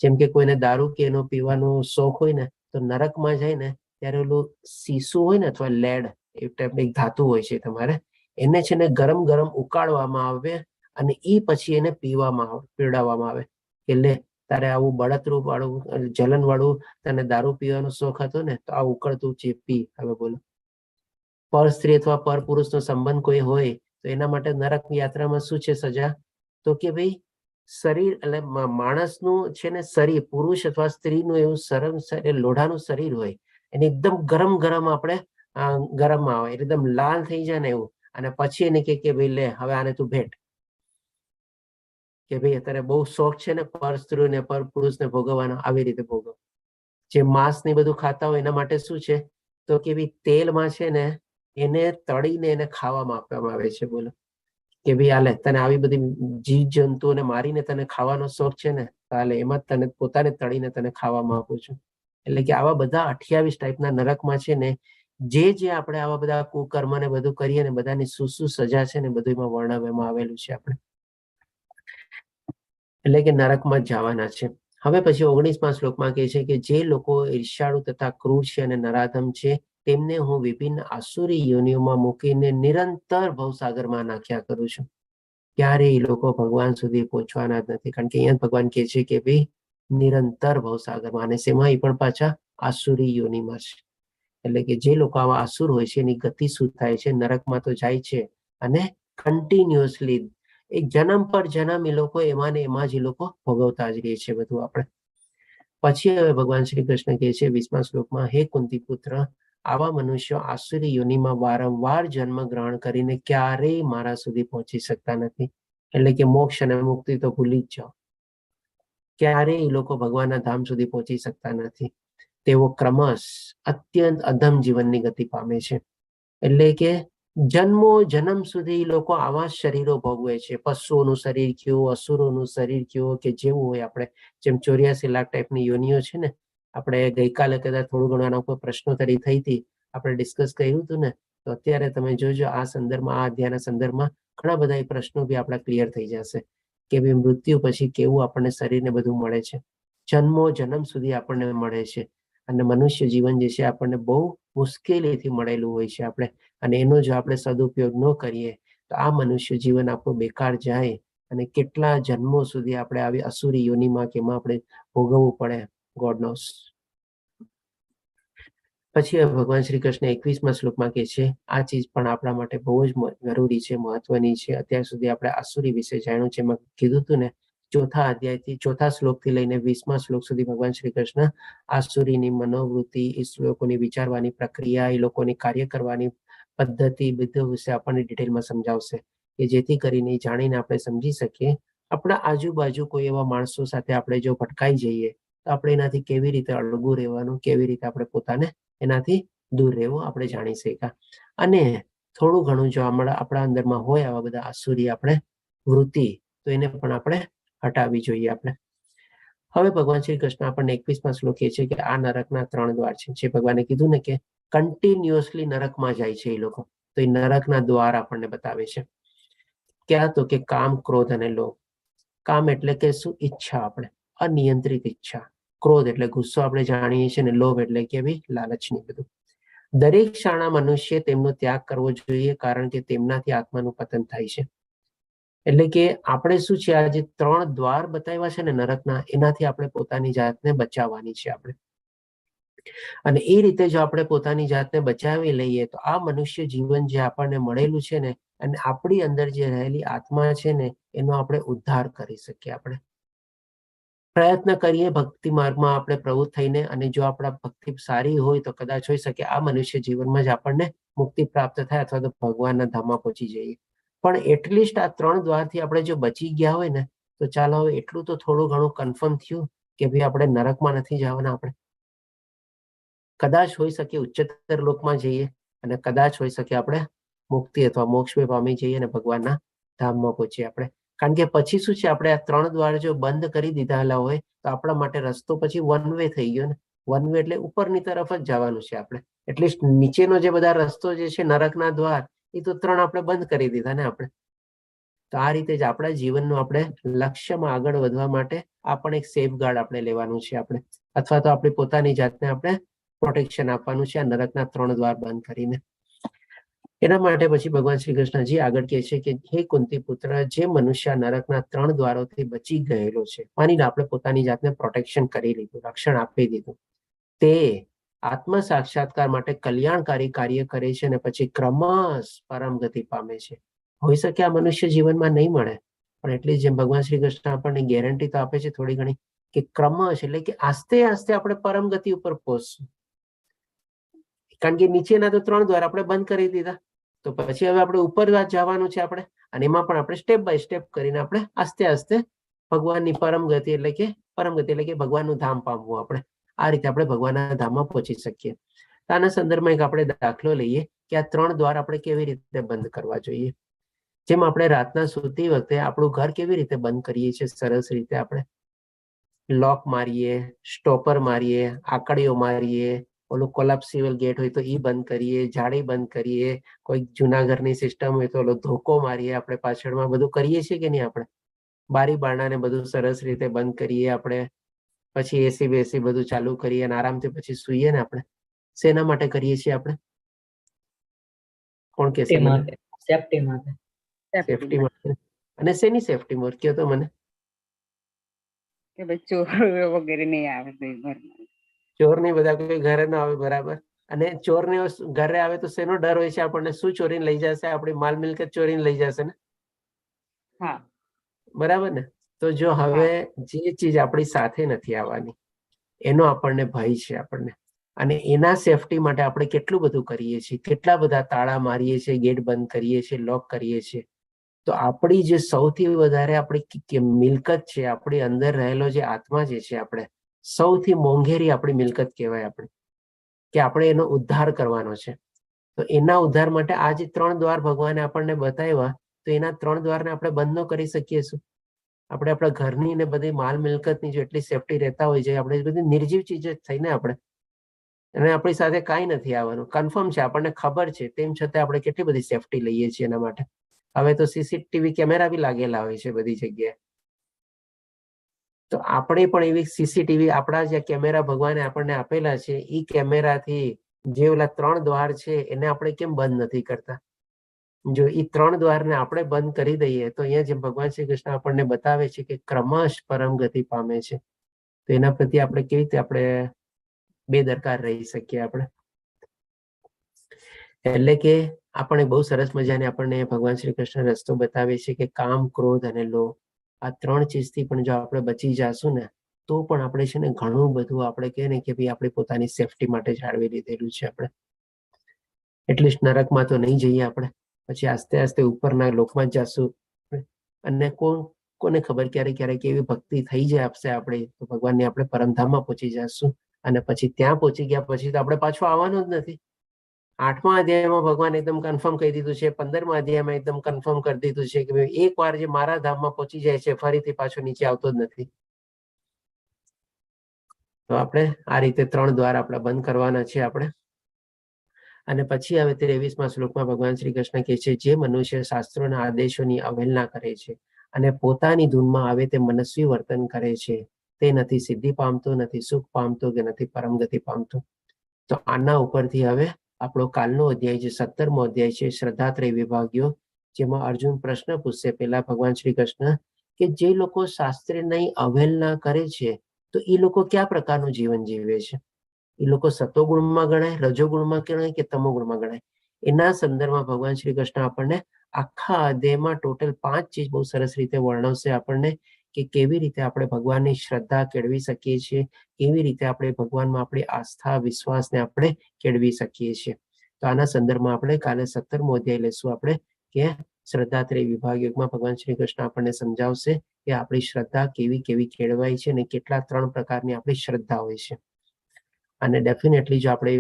જેમ કે કોઈને દારૂ કે એનો પીવાનો શોખ હોય ને, તો નરકમાં જાય ને ત્યારે ઓલું સીસું હોય ને અથવા લેડ એ ટાઈપની ધાતુ હોય છે તમારે, એને છે ને ગરમ ગરમ ઉકાળવામાં આવે અને એ પછી એને પીવડાવવામાં આવે કે લે તારે આવું બળતરૂપ વાળું જલન વાળું તને દારૂ પીવાનો શોખ હતો ને, તો આ ઉકળતું છે પી. હવે બોલો, પર સ્ત્રી અથવા પર પુરુષનો સંબંધ કોઈ હોય તો એના માટે નરક યાત્રામાં શું છે સજા? તો કે ભાઈ શરીર એટલે માણસનું છે ને શરીર, પુરુષ અથવા સ્ત્રીનું એવું સરમ લોઢાનું શરીર હોય, એને એકદમ ગરમ ગરમ આપણે ગરમમાં આવે એકદમ લાલ થઈ જાય ને એવું, અને પછી એને કે ભાઈ લે હવે આને તું ભેટ, કે ભાઈ અત્યારે બહુ શોખ છે ને પર સ્ત્રી ને પર પુરુષને ભોગવવાનો, આવી રીતે ભોગવ. જે માંસ ને બધું ખાતા હોય એના માટે શું છે તો કે ભાઈ તેલમાં છે ને એને તળીને એને ખાવામાં આપવામાં આવે છે. બોલો કે ભાઈ આલે તને આવી બધી જીવ જંતુઓને મારીને તને ખાવાનો શોખ છે ને, હાલે એમાં તને પોતાને તળીને તને ખાવામાં આપું છું. એટલે કે આવા બધા 28 ટાઈપના નરકમાં છે ને જે આપણે આવા બધા કુકર્મ ને બધું કરીએ ને બધાની શું સજા છે ને બધું એમાં વર્ણવવામાં આવેલું છે. આપણે એટલે કે નરકમાં જવાના છે. હવે પછી 19મા શ્લોકમાં કહે છે કે જે લોકો ઈર્ષાળુ તથા ક્રૂર છે અને નરાધમ છે તેમને હું વિભિન્ન આસુરી યોનિઓમાં મૂકીને નિરંતર ભવસાગરમાં નાખ્યા કરું છું. ક્યારે એ લોકો ભગવાન સુધી પહોંચવાના જ નથી. કારણ કે અહીંયા ભગવાન કહે છે કે ભાઈ નિરંતર ભવસાગરમાં, અને શેમાં એ પણ પાછા આસુરી યોનિમાં છે. એટલે કે જે લોકો આવા આસુર હોય છે એની ગતિ શું થાય છે? નરકમાં તો જાય છે અને કન્ટિન્યુઅસલી એક જન્મ પર જન્મ એ લોકો એમાં ને એમાં જ એ લોકો ભોગવતા જ રહે છે બધું. આપણે પછી હવે ભગવાન શ્રી કૃષ્ણ કહે છે 20મા શ્લોકમાં, હે કુંતી પુત્ર, આવા મનુષ્યો આસુરી યોનિમાં વારંવાર જન્મ ગ્રહણ કરીને ક્યારેય મારા સુધી પહોંચી શકતા નથી. એટલે કે મોક્ષ અને મુક્તિ તો ભૂલી જ જાઓ, ક્યારેય એ લોકો ભગવાનના ધામ સુધી પહોંચી શકતા નથી. તેઓ ક્રમશ અત્યંત અધમ જીવનની ગતિ પામે છે. એટલે કે જન્મો જન્મ સુધી લોકો આવા શરીરો ભોગવે છે. પશુઓનું શરીર કયો, અસુરોનું શરીર કયો, કે જેવું હોય આપણે જેમ 84 લાખ ટાઈપની યોનિઓ છે ને. આપણે ગઈકાલે કદાચ થોડું ઘણું આના ઉપર પ્રશ્નોત્તરી થઈ હતી, આપણે ડિસ્કસ કર્યું હતું ને, તો અત્યારે તમે જોજો આ સંદર્ભમાં, આ અધ્યાયના સંદર્ભમાં ઘણા બધા એ પ્રશ્નો બી આપણા ક્લિયર થઈ જશે કે ભાઈ મૃત્યુ પછી કેવું આપણને શરીરને બધું મળે છે. જન્મો જન્મ સુધી આપણને મળે છે. અને મનુષ્ય જીવન જે છે આપણને બહુ મુશ્કેલીથી મળેલું હોય છે. આપણે અને એનો જો આપણે સદુપયોગ ન કરીએ તો આ મનુષ્ય જીવન આપણું બેકાર જાય અને કેટલા જન્મો સુધી આપણે આવી અસુરી યોનિમાં કે એમાં આપણે ભોગવવું પડે, ગોડ નોસ. પછી હવે ભગવાન શ્રી કૃષ્ણ 21મા શ્લોકમાં કહે છે આ ચીજ પણ આપણા માટે બહુ જ જરૂરી છે, મહત્વની છે. અત્યાર સુધી આપણે આસુરી વિશે જાણ્યું છે. એમાં કીધું હતું ને, ચોથા અધ્યાયથી ચોથા શ્લોકથી લઈને 20મા શ્લોક સુધી ભગવાન શ્રી કૃષ્ણ આસુરીની મનોવૃત્તિ, એ લોકોની વિચારવાની પ્રક્રિયા, એ લોકોની કાર્ય કરવાની પદ્ધતિ, બધું વિશે આપણને ડિટેલમાં સમજાવશે કે જેથી કરીને જાણીને આપણે સમજી શકીએ આપણા આજુબાજુ કોઈ એવા માણસો સાથે આપણે જો ભટકાઈ જઈએ તો આપણે એનાથી કેવી રીતે અળગું રહેવાનું, કેવી રીતે આપણે પોતાને એનાથી દૂર રહેવું આપણે જાણી શક્યા. અને થોડું ઘણું જો આપણા અંદરમાં હોય આવા બધા આસુરી આપણે વૃત્તિ, તો એને પણ આપણે હટાવવી જોઈએ આપણે. હવે ભગવાન શ્રી કૃષ્ણ આપણને 21મા શ્લોક કહે છે કે આ નરકના 3 દ્વાર છે. જે ભગવાને કીધું ને કે કન્ટિન્યુઅસલી નરકમાં જાય છે એ લોકો, તો એ નરકના દ્વાર આપણને બતાવે છે. ક્યાં? તો કે કામ, ક્રોધ અને લોભ. કામ એટલે કે શું? ઈચ્છા, આપણે અનિયંત્રિત ઈચ્છા. ક્રોધ એટલે ગુસ્સો, આપણે જાણીએ છીએ. ને લોભ એટલે કે લાલચની બધું. દરેક શાણા મનુષ્ય તેમનો ત્યાગ કરવો જોઈએ, કારણ કે તેમનાથી આત્માનું પતન થાય છે. એટલે કે આપણે શું છે, આ જે 3 દ્વાર બતાવ્યા છે ને નરકના, એનાથી આપણે પોતાની જાતને બચાવવાની છે આપણે. અને એ રીતે જો આપણે પોતાની જાતને બચાવી લઈએ તો આ મનુષ્ય જીવન જે આપણને મળેલું છે ને, અને આપણી અંદર જે રહેલી આત્મા છે ને, એનો આપણે ઉદ્ધાર કરી શકીએ. આપણે પ્રયત્ન કરીએ ભક્તિ માર્ગમાં આપણે પ્રવૃત્ત થઈને, અને જો આપણા ભક્તિ સારી હોય તો કદાચ હોઈ શકે આ મનુષ્ય જીવનમાં જ આપણને મુક્તિ પ્રાપ્ત થાય, અથવા તો ભગવાનના ધામમાં પહોંચી જઈએ. પણ એટલીસ્ટ આ 3 દ્વારથી આપણે જો બચી ગયા હોય ને, તો ચાલો હવે એટલું તો થોડું ઘણું કન્ફર્મ થયું કે ભાઈ આપણે નરકમાં નથી જવાના. આપણે કદાચ હોઈ શકે ઉચ્ચતર લોકમાં જઈએ, અને કદાચ હોઈ શકે આપણે મુક્તિ અથવા મોક્ષ પામી જઈએ અને ભગવાનના ધામમાં પહોંચીએ આપણે. કારણ કે પછી શું છે, આપણે આ 3 દ્વાર જો બંધ કરી દીધેલા હોય તો આપણા માટે રસ્તો પછી વન વે થઈ ગયો ને. વન વે એટલે ઉપરની તરફ જ જવાનું છે આપણે. એટલીસ્ટ નીચેનો જે બધા રસ્તો જે છે નરકના દ્વાર, એ તો 3 આપણે બંધ કરી દીધા ને આપણે. તો આ રીતે જ આપણા જીવનનું આપણે લક્ષ્યમાં આગળ વધવા માટે આ પણ એક સેફ ગાર્ડ આપણે લેવાનું છે આપણે, અથવા તો આપણી પોતાની જાતને આપણે પ્રોટેક્શન આપવાનું છે આ નરકના 3 દ્વાર બંધ કરીને. એના માટે પછી ભગવાન શ્રી કૃષ્ણજી આગળ કહે છે કે હે કુંતી પુત્ર, જે મનુષ્ય નરકના 3 દ્વારોથી બચી ગયેલો છે, માનીને આપણે પોતાની જાતને પ્રોટેક્શન કરી લીધું, રક્ષણ આપી દીધું, તે આત્મ સાક્ષાત્કાર માટે કલ્યાણકારી કાર્ય કરે છે અને પછી ક્રમશ પરમ ગતિ પામે છે. હોઈ શકે આ મનુષ્ય જીવનમાં નહીં મળે, પણ એટલી જેમ ભગવાન શ્રી કૃષ્ણ આપણને ગેરંટી તો આપે છે થોડી ઘણી, કે ક્રમશ એટલે કે આસ્તે આસ્તે આપણે પરમ ગતિ ઉપર પહોંચશું. કારણ કે નીચેના તો 3 દ્વાર આપણે બંધ કરી દીધા, તો પછી હવે આપણે ઉપર જવાનું છે આપણે, અને એમાં પણ આપણે સ્ટેપ બાય સ્ટેપ કરીને આપણે આસ્તે આસ્તે ભગવાનની પરમ ગતિ એટલે કે ભગવાનનું ધામ પામવું. આપણે આ રીતે આપણે ભગવાનના ધામમાં પહોંચી શકીએ. આના સંદર્ભમાં એક આપણે દાખલો લઈએ કે આ 3 દ્વાર આપણે કેવી રીતે બંધ કરવા જોઈએ. જેમ આપણે રાતના સૂતી વખતે આપણું ઘર કેવી રીતે બંધ કરીએ છીએ, સરસ રીતે આપણે લોક મારીએ, સ્ટોપર મારીએ, આકડીઓ મારીએ, ઓલું કોલાપ્સિબલ ગેટ હોય તો એ બંધ કરીએ, જાળી બંધ કરીએ, કોઈ જૂના ઘરની સિસ્ટમ હોય તો ઓલો ધોકો મારીએ, આપણે પાછળમાં બધું કરીએ છીએ કે નહીં. આપણે બારી બારણાને બધું સરસ રીતે બંધ કરીએ, આપણે પછી એસી બેસી બધું ચાલુ કરીએ અને આરામથી પછી સૂઈએ ને. આપણે શેના માટે કરીએ છીએ? આપણે કોણ કહેશે મને? સેફટી માટે. સેફટી માટે. અને શેની સેફટી મોર કયો તો મને? કે ભાઈ ચોર વગેરે નહીં આવે ઘરમાં. ચોર નહીં બધા કોઈ ઘરે ના આવે, બરાબર. અને ચોર ને ઘરે આવે તો શેનો ડર હોય છે આપણને? શું ચોરીને લઈ જશે? આપણી માલ મિલકત ચોરીને લઈ જશે ને. હા, બરાબર ને. તો જો હવે જે ચીજ આપણી સાથે નથી આવવાની એનો આપણને ભય છે આપણને, અને એના સેફટી માટે આપણે કેટલું બધું કરીએ છીએ, કેટલા બધા તાળા મારીએ છીએ, ગેટ બંધ કરીએ છીએ, લોક કરીએ છીએ. તો આપણી જે સૌથી વધારે આપણી મિલકત છે, આપણી અંદર રહેલો જે આત્મા જે છે, આપણે સૌથી મોંઘેરી આપણી મિલકત કહેવાય આપણે, કે આપણે એનો ઉદ્ધાર કરવાનો છે. તો એના ઉદ્ધાર માટે આ જે 3 દ્વાર ભગવાને આપણને બતાવ્યા, તો એના 3 દ્વારને આપણે બંધ ન કરી શકીએ શું? આપણે આપણા ઘરની ને બધી માલ મિલકતની જો એટલી સેફટી રહેતા હોય છે, આપણે બધી નિર્જીવ ચીજ જ થઈને આપણે, અને આપણી સાથે કાંઈ નથી આવવાનું, કન્ફર્મ છે, આપણને ખબર છે, તેમ છતાં આપણે કેટલી બધી સેફટી લઈએ છીએ એના માટે. હવે તો સીસીટીવી કેમેરા બી લાગેલા હોય છે બધી જગ્યાએ. તો આપણે પણ એવી સીસીટીવી, આપણા જે કેમેરા ભગવાને આપણને આપેલા છે, એ કેમેરાથી જે ઓલા 3 દ્વાર છે એને આપણે કેમ બંધ નથી કરતા? જો એ 3 દ્વારને આપણે બંધ કરી દઈએ તો અહીંયા જેમ ભગવાન શ્રી કૃષ્ણ આપણને બતાવે છે કે ક્રમશ પરમ ગતિ પામે છે, તો એના પ્રત્યે આપણે કેવી રીતે આપણે બેદરકાર રહી શકીએ? આપણે એટલે કે આપણે બહુ સરસ મજાને આપણને ભગવાન શ્રી કૃષ્ણ રસ્તો બતાવે છે કે કામ, ક્રોધ અને લોભ આ 3 ચીજથી પણ જો આપણે બચી જાશું ને તો પણ આપણે છે ને ઘણું બધું આપણે કહે ને કે ભાઈ આપણે પોતાની સેફટી માટે જાળવી લીધેલું છે આપણે. એટલીસ્ટ નરકમાં તો નહીં જઈએ આપણે, પછી આસ્તે આસ્તે ઉપરના લોકમાં જ જાશું. અને કોને ખબર ક્યારેક ક્યારેક એવી ભક્તિ થઈ જાય આપશે આપણે તો ભગવાનની આપણે પરમધામમાં પહોંચી જશું. અને પછી ત્યાં પહોંચી ગયા પછી તો આપણે પાછું આવવાનું જ નથી. 8મા અધ્યાયમાં ભગવાન એકદમ કન્ફર્મ કહી દીધું છે, 15મા અધ્યાયમાં એકદમ કન્ફર્મ કરી દીધું છે કે ભાઈ એકવાર જે મારા ધામમાં પહોંચી જાય છે ફરીથી પાછો નીચે આવતો જ નથી. તો આપણે આ રીતે 3 દ્વાર આપણે બંધ કરવાના છે આપણે. અને પછી હવે 23મા શ્લોકમાં ભગવાન શ્રી કૃષ્ણ કહે છે જે મનુષ્ય શાસ્ત્રોના આદેશોની અવહેલના કરે છે અને પોતાની ધૂનમાં આવે તે મનસ્વી વર્તન કરે છે તે નથી સિદ્ધિ પામતો, નથી સુખ પામતો કે નથી પરમ ગતિ પામતો. તો આના ઉપરથી હવે આપણો કાલનો અધ્યાય જે 17મો અધ્યાય છે શ્રદ્ધાત્રય વિભાગ્યો, જેમાં અર્જુન પ્રશ્ન પૂછશે પહેલા ભગવાન શ્રી કૃષ્ણ કે જે લોકો શાસ્ત્રની અવહેલના કરે છે તો એ લોકો કયા પ્રકારનું જીવન જીવે છે? એ લોકો સતોગુણમાં ગણાય, રજોગુણમાં ગણાય કે તમોગુણમાં ગણાય? એના સંદર્ભમાં ભગવાન શ્રી કૃષ્ણ આપણને આખા અધ્યાયમાં ટોટલ 5 ચીજ બહુ સરસ રીતે વર્ણવશે આપણને કે કેવી રીતે આપણે ભગવાનની શ્રદ્ધા કેળવી શકીએ છીએ, કેવી રીતે આપણે ભગવાનમાં આપણી આસ્થા, વિશ્વાસને આપણે કેળવી શકીએ છીએ. તો આના સંદર્ભમાં આપણે કાલે 17મો અધ્યાય લેશું આપણે કે શ્રદ્ધાત્રય વિભાગ યોગમાં ભગવાન શ્રી કૃષ્ણ આપણને સમજાવશે કે આપણી શ્રદ્ધા કેવી કેવી કેળવાય છે અને કેટલા 3 પ્રકારની આપણી શ્રદ્ધા હોય છે. અને ડેફિનેટલી જો આપણે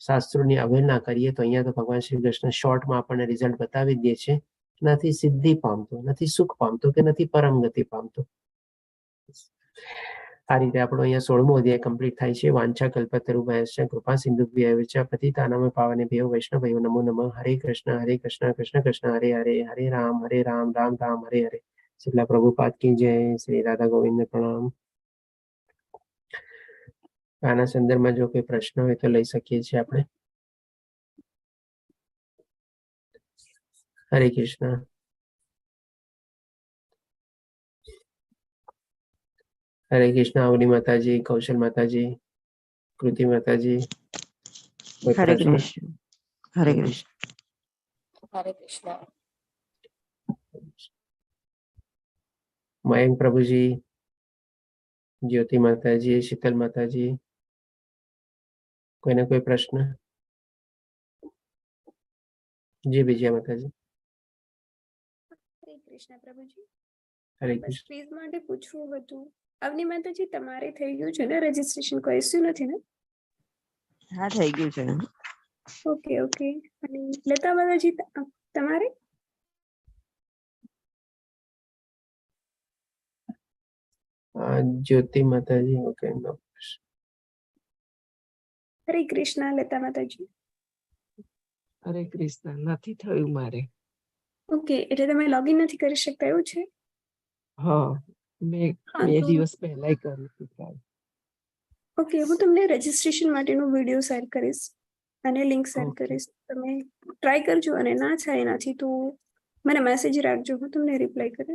શાસ્ત્રોની અવહેલના કરીએ તો અહીંયા તો ભગવાન શ્રી કૃષ્ણ શોર્ટમાં આપણને રિઝલ્ટ બતાવી દે છે, નથી સિદ્ધિ પામતો, નથી સુખ પામતો કે નથી પરમ ગતિ પામતો. આ રીતે આપણો અહીંયા 16મો અધ્યાય કમ્પ્લીટ થાય છે. વાંછા કલ્પતરુભ્યશ્ચ કૃપા સિંધુભ્યૈવ ચ પતિતાનાં પાવનેભ્યો વૈષ્ણવેયો નમો નમઃ. હરે કૃષ્ણ કૃષ્ણ કૃષ્ણ હરે હરે, હરે રામ રામ રામ હરે હરે. શીલા પ્રભુપાદ કી જય. શ્રી રાધા ગોવિંદ પ્રણામ. આના સંદર્ભમાં જો કોઈ પ્રશ્ન હોય તો લઈ શકીએ છીએ આપણે. હરે કૃષ્ણ. હરે કૃષ્ણ. અવની માતાજી, કૌશલ માતાજી, કૃતિ માતાજી. હરે કૃષ્ણ. હરે કૃષ્ણ. હરે કૃષ્ણ. મયંક પ્રભુજી, જ્યોતિ માતાજી, શીતલ માતાજી, કોઈને કોઈ પ્રશ્ન? જી વિજયા માતાજી. હરે કૃષ્ણ પ્રભુજી. હરે બસ કૃષ્ણ. ફીઝ માટે પૂછવું હતું. અવની માતાજી તમારે થઈ ગયું છે ને રજીસ્ટ્રેશન? કોઈ ઇસ્યુ નથી ને? હા થઈ ગયું છે. Okay okay. અને લતા માતાજી તમારે? જ્યોતિ માતાજી, ઓકે. હરે કૃષ્ણ લતા માતાજી. હરે કૃષ્ણ. નથી થયું મારે. ઓકે, એટલે તમે લોગિન નથી કરી શકતા એવું છે? હા, મેં હા 2 તો દિવસ પહેલા કર્યું હતું try. ઓકે, હું તમને રજીસ્ટ્રેશન માટેનો વિડીયો શેર કરીશ અને લિંક શેર Okay. કરીશ. તમે ટ્રાય કરજો અને ના થાય એનાથી તો મને મેસેજ રાખજો, હું તમને રિપ્લાય કરીશ.